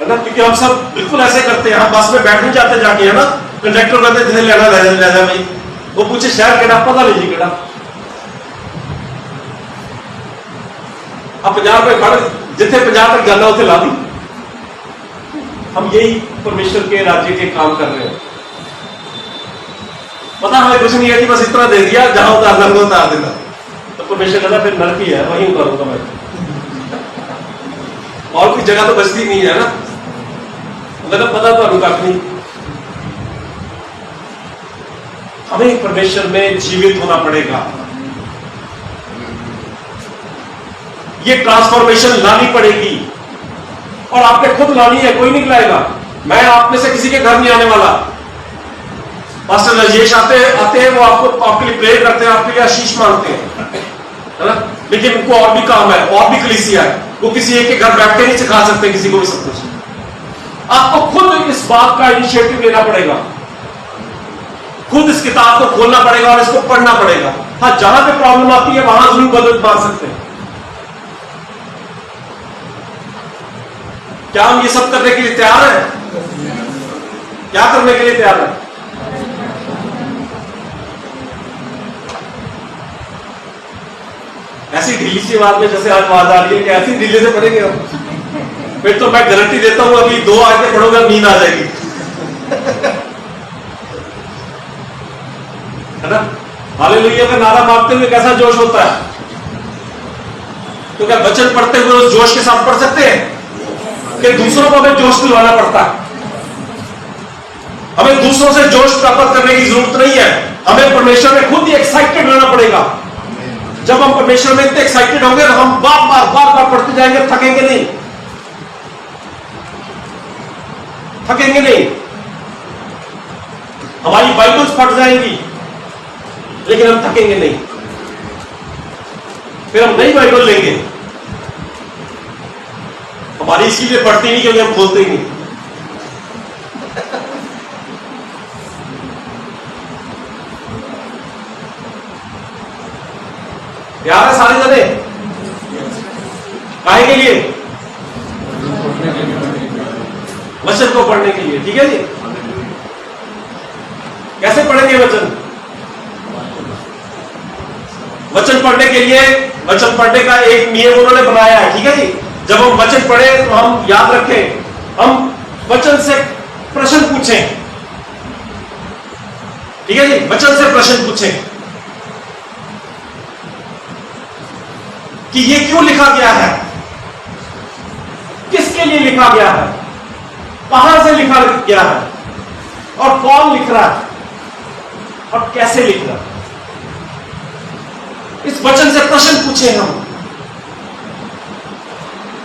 है ना। क्योंकि हम सब बिल्कुल ऐसे करते हैं, हम बस में बैठ नहीं जाते जाके, है ना, कंडक्टर कहते जिसे लेना ले जा भाई, वो पूछे शहर केड़ा, पता नहीं जी केड़ा, अब 50 रुपए खड़ जिथे 50 तक जाना उसे ला दी। हम यही परमेश्वर के राज्य के काम कर रहे हैं। पता हमें कुछ नहीं है कि बस इतना दे दिया, जहां उतारना वो उतार देना। तो परमेश्वर कहता फिर नरक ही है, वहीं उतारूंगा मैं, और कोई जगह तो बचती नहीं है ना। मतलब पता तो अनुकूल नहीं। हमें परमेश्वर में जीवित होना पड़ेगा, ये ट्रांसफॉर्मेशन लानी पड़ेगी और आपने खुद लानी है, कोई नहीं लाएगा। मैं आप में से किसी के घर नहीं आने वाला। पास्टर राजेश आते हैं, वो आपको आपके लिए प्रेयर करते हैं, आपके लिए आशीष मांगते हैं, है ना। लेकिन उनको और भी काम है, और भी कलीसिया है, वो किसी एक के घर बैठ के नहीं सिखा सकते किसी को भी सब कुछ। आपको खुद इस बात का इनिशिएटिव लेना पड़ेगा, खुद इस किताब को खोलना पड़ेगा और इसको पढ़ना पड़ेगा। हाँ, जहां पे प्रॉब्लम आती है वहां जरूर मदद मांग सकते हैं। क्या हम ये सब करने के लिए तैयार हैं? क्या करने के लिए तैयार हैं? ऐसी ढीली सी बात में जैसे आज आवाज आ रही है कि ऐसी ढीले से पढ़ेंगे हम, फिर तो मैं गारंटी देता हूं अभी 2 आयतें पढ़ोगे नींद आ जाएगी, है ना। हालेलुया का नारा मारते हुए कैसा जोश होता है। तो क्या वचन पढ़ते हुए उस जोश के साथ पढ़ सकते हैं कि दूसरों को हमें जोश दिलवाना पड़ता है? हमें दूसरों से जोश प्राप्त करने की जरूरत नहीं है, हमें परमेश्वर में खुद ही एक्साइटेड रहना पड़ेगा। जब हम परमेश्वर में इतने एक्साइटेड होंगे तो हम बार बार पढ़ते जाएंगे, थकेंगे नहीं, थकेंगे नहीं। हमारी बाइबल्स फट जाएंगी लेकिन हम थकेंगे नहीं। फिर हम नई बाइबल लेंगे, हमारी इसीलिए पढ़ती नहीं क्योंकि हम खोलते ही नहीं। यार है सारे जने काहे के लिए? वचन को पढ़ने के लिए, ठीक है जी। कैसे पढ़ेंगे वचन? वचन पढ़ने के लिए, वचन पढ़ने का एक नियम उन्होंने बनाया है, ठीक है जी। जब हम वचन पढ़े तो हम याद रखें, हम वचन से प्रश्न पूछें, ठीक है जी। वचन से प्रश्न पूछें कि ये क्यों लिखा गया है, किसके लिए लिखा गया है, कहां से लिखा गया है, और कौन लिख रहा है, और कैसे लिख रहा है। इस वचन से प्रश्न पूछे हम,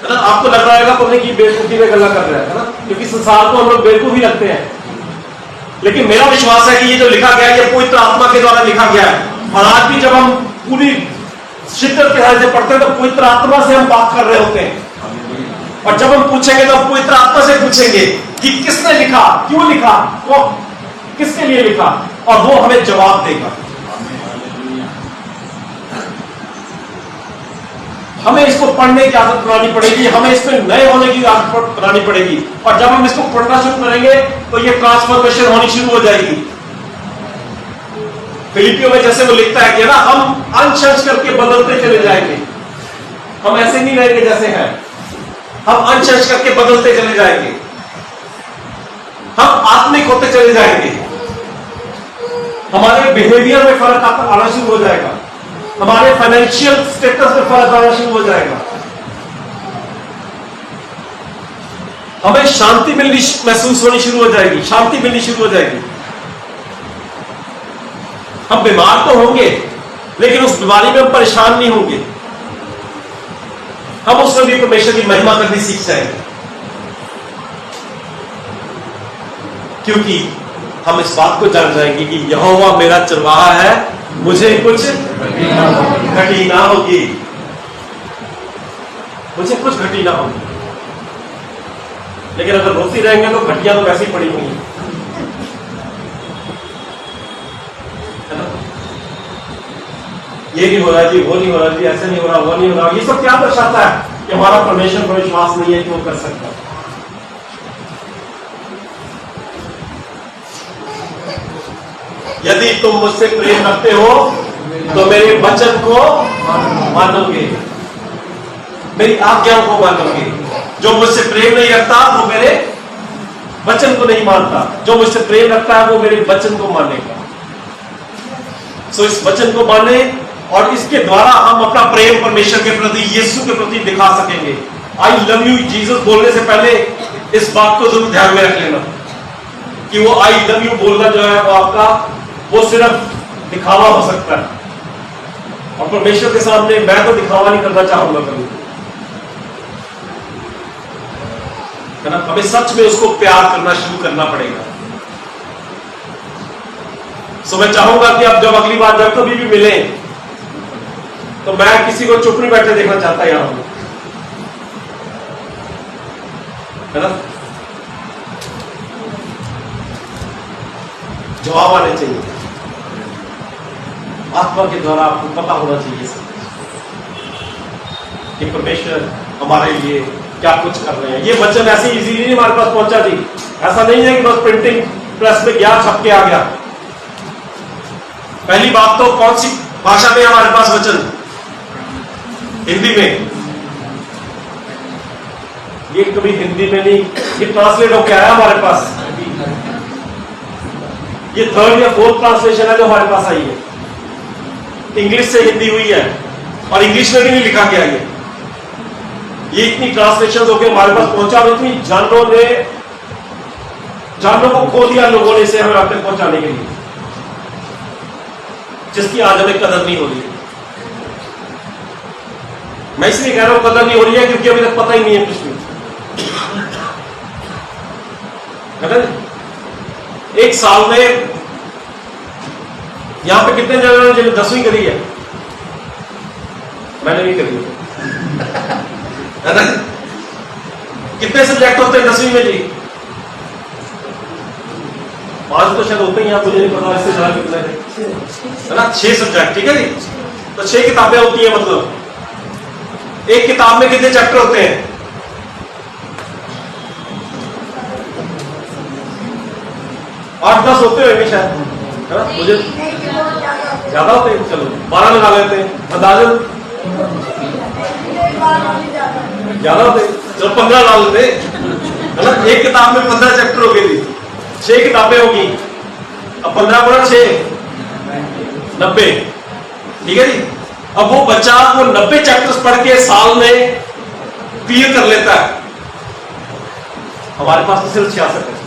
है ना। आपको लग रहा है पता कि बेवकूफी में गला कर रहा है ना, क्योंकि संसार को हम लोग बेवकूफी लगते हैं। लेकिन मेरा विश्वास है कि ये जो लिखा गया है ये पवित्र आत्मा के द्वारा लिखा गया है। और आज भी जब हम पूरी शिद्दत के से पढ़ते हैं तो पवित्र आत्मा से हम बात कर रहे होते हैं। और जब हम पूछेंगे तो हम पवित्र आत्मा से पूछेंगे कि किसने लिखा, क्यों लिखा, वो किसके लिए लिखा। और वो हमें जवाब देगा। हमें इसको पढ़ने की आदत बनानी पड़ेगी, हमें इसमें नए होने की आदत बनानी पड़ेगी, और जब हम इसको पढ़ना शुरू करेंगे तो ये ट्रांसफॉर्मेशन होनी शुरू हो जाएगी। फिलिपियों में जैसे वो लिखता है कि ना, हम अंश अंश करके बदलते चले जाएंगे। हम ऐसे नहीं रहेंगे जैसे हैं, हम अंश अंश करके बदलते चले जाएंगे, हम आत्मिक होते चले जाएंगे, हमारे बिहेवियर में फर्क आना शुरू हो जाएगा, हमारे फाइनेंशियल स्टेटस में फर्क आना शुरू हो जाएगा, हमें शांति मिलनी महसूस होनी शुरू हो जाएगी, शांति मिलनी शुरू हो जाएगी। हम बीमार तो होंगे लेकिन उस बीमारी में हम परेशान नहीं होंगे, हम उसमें भी परमेश्वर की महिमा करनी सीख जाएंगे, क्योंकि हम इस बात को जान जाएंगे कि यहोवा मेरा चरवाहा है, मुझे कुछ घटी ना होगी, मुझे कुछ घटी ना होगी। लेकिन अगर रोती रहेंगे तो घटियां तो वैसे ही पड़ी हुई हैं, है ना? ये नहीं हो रहा जी, वो नहीं हो रहा जी, ऐसा नहीं हो रहा, वो नहीं हो रहा। ये सब क्या दर्शाता है कि हमारा परमेश्वर पर विश्वास नहीं है कि वो कर सकता। यदि तुम मुझसे प्रेम रखते हो तो मेरे वचन को मानोगे, मेरी आज्ञाओं को मानोगे। जो मुझसे प्रेम नहीं रखता वो मेरे वचन को नहीं मानता, जो मुझसे प्रेम रखता है वो मेरे वचन को मानेगा। सो इस वचन को माने और इसके द्वारा हम अपना प्रेम परमेश्वर के प्रति, यीशु के प्रति दिखा सकेंगे। आई लव यू जीसस बोलने से पहले इस बात को जरूर ध्यान में रख लेना कि वो आई लव यू बोलना जो है वो आपका, वो सिर्फ दिखावा हो सकता है, और परमेश्वर के सामने मैं तो दिखावा नहीं करना चाहूंगा कभी, है ना? हमें सच में उसको प्यार करना शुरू करना पड़ेगा। सो मैं चाहूंगा कि अब जब अगली बार जब कभी भी मिले तो मैं किसी को चुप नहीं बैठे देखना चाहता यहां, है ना? जवाब आने चाहिए, आत्मा के द्वारा आपको पता होना चाहिए कि परमेश्वर हमारे लिए क्या कुछ कर रहे हैं। ये वचन ऐसे इजीली नहीं हमारे पास पहुंचा जी, ऐसा नहीं है कि बस प्रिंटिंग प्रेस में गया, छप के आ गया। पहली बात तो कौन सी भाषा में हमारे पास वचन? हिंदी में। ये कभी हिंदी में नहीं, ये ट्रांसलेट होकर आया हमारे पास, ये 3rd या 4th ट्रांसलेशन है जो हमारे पास आई है, इंग्लिश से हिंदी हुई है, और इंग्लिश में भी नहीं लिखा गया ये इतनी ट्रांसलेशन होकर हमारे पास पहुंचा, और इतनी जानों को खो दिया लोगों ने इसे हमें आप तक पहुंचाने के लिए, जिसकी आज हमें कदर नहीं हो रही है। मैं इसलिए कह रहा हूं कदर नहीं हो रही है क्योंकि अभी तक पता ही नहीं है कुछ भी। एक साल में यहां पे कितने जनों ने जिन्हें 10वीं करी है? मैंने भी करी है ना? कितने सब्जेक्ट होते हैं 10वीं में जी? 5 तो शायद होते ही, मुझे नहीं पता इससे ज्यादा कितने है ना? 6 सब्जेक्ट, ठीक है जी। तो 6 किताबें होती है, मतलब एक किताब में कितने चैप्टर होते हैं? 8-10 होते हुए शायद, है ना? मुझे ज्यादा होते हैं, चलो 12 लगा लेते हैं अंदाजन, ज्यादा होते हैं, चलो 15 डाल लेते है ना? एक किताब में 15 चैप्टर हो गए, 6 किताबें होगी, अब 15 गुणा 6 90, ठीक है जी। अब वो बच्चा वो 90 चैप्टर्स पढ़ के साल में क्लियर कर लेता है, हमारे पास तो सिर्फ 66 है।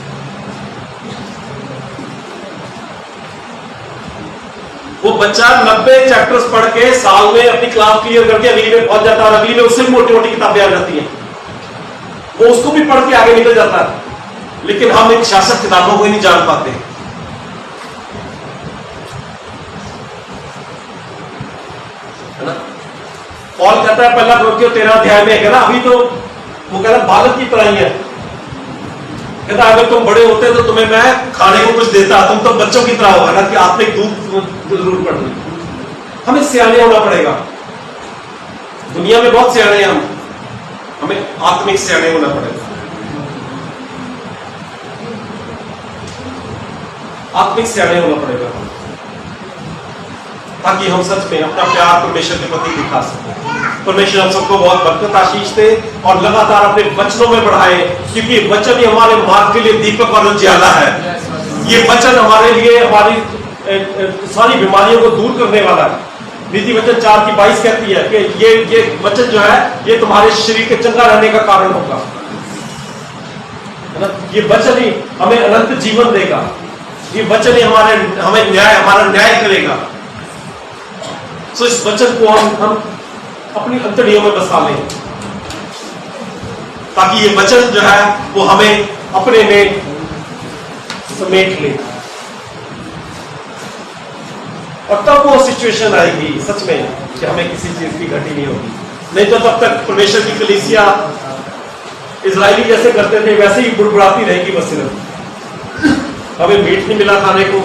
वो बच्चा 90 चैप्टर्स पढ़ के साल में अपनी क्लास क्लियर करके अगली में पहुंच जाता है, और अगली में उससे मोटी मोटी किताबें आ जाती हैं, वो उसको भी पढ़ के आगे निकल जाता है। लेकिन हम इन 66 किताबों को ही नहीं जान पाते, है ना? पॉल कहता है पहला कुरिन्थियों 13 अध्याय में, है ना? अभी तो वो कहता है बालक की तरह ही है, कहता अगर तुम बड़े होते तो तुम्हें मैं खाने को कुछ देता, तुम तो बच्चों की तरह होगा ना कि आत्मिक दूध जरूर पड़ रही। हमें सियाने होना पड़ेगा। दुनिया में बहुत सियाने हैं हम, हमें आत्मिक सियाने होना पड़ेगा। आत्मिक सियाने होना पड़ेगा ताकि हम सच में अपना प्यार परमेश्वर के प्रति दिखा सकें। परमेश्वर हम सबको बहुत बरकत आशीष दे और लगातार अपने वचनों में बढ़ाए, क्योंकि वचन ही हमारे मार्ग के लिए दीपक और उजियाला है। ये वचन हमारे लिए हमारी सारी बीमारियों को दूर करने वाला है। नीति वचन 4:22 कहती है कि ये वचन जो है ये तुम्हारे शरीर के चंगा रहने का कारण होगा, है ना। ये वचन ही हमें अनंत जीवन देगा। ये वचन ही हमें हमारा न्याय करेगा। सो इस वचन को हम अपनी अंतड़ियों में बसा लें ताकि ये वचन जो है वो हमें अपने में समेट ले। और तब वो सिचुएशन आएगी सच में कि हमें किसी चीज की घटी नहीं होगी। नहीं तो तब तक परमेश्वर की कलीसिया इजरायली जैसे करते थे वैसे ही बुड़बुड़ाती रहेगी बस सिर्फ। हमें मीट नहीं मिला खाने को,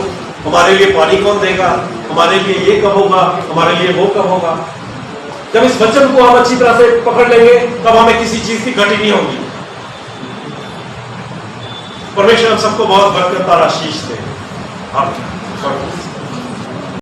हमारे लिए पानी कौन देगा, हमारे लिए ये कब होगा, हमारे लिए वो कब होगा। जब इस वचन को हम अच्छी तरह से पकड़ लेंगे तब हमें किसी चीज की घटी नहीं होगी। परमेश्वर हम सबको बहुत बरकत और आशीष दे। आमीन।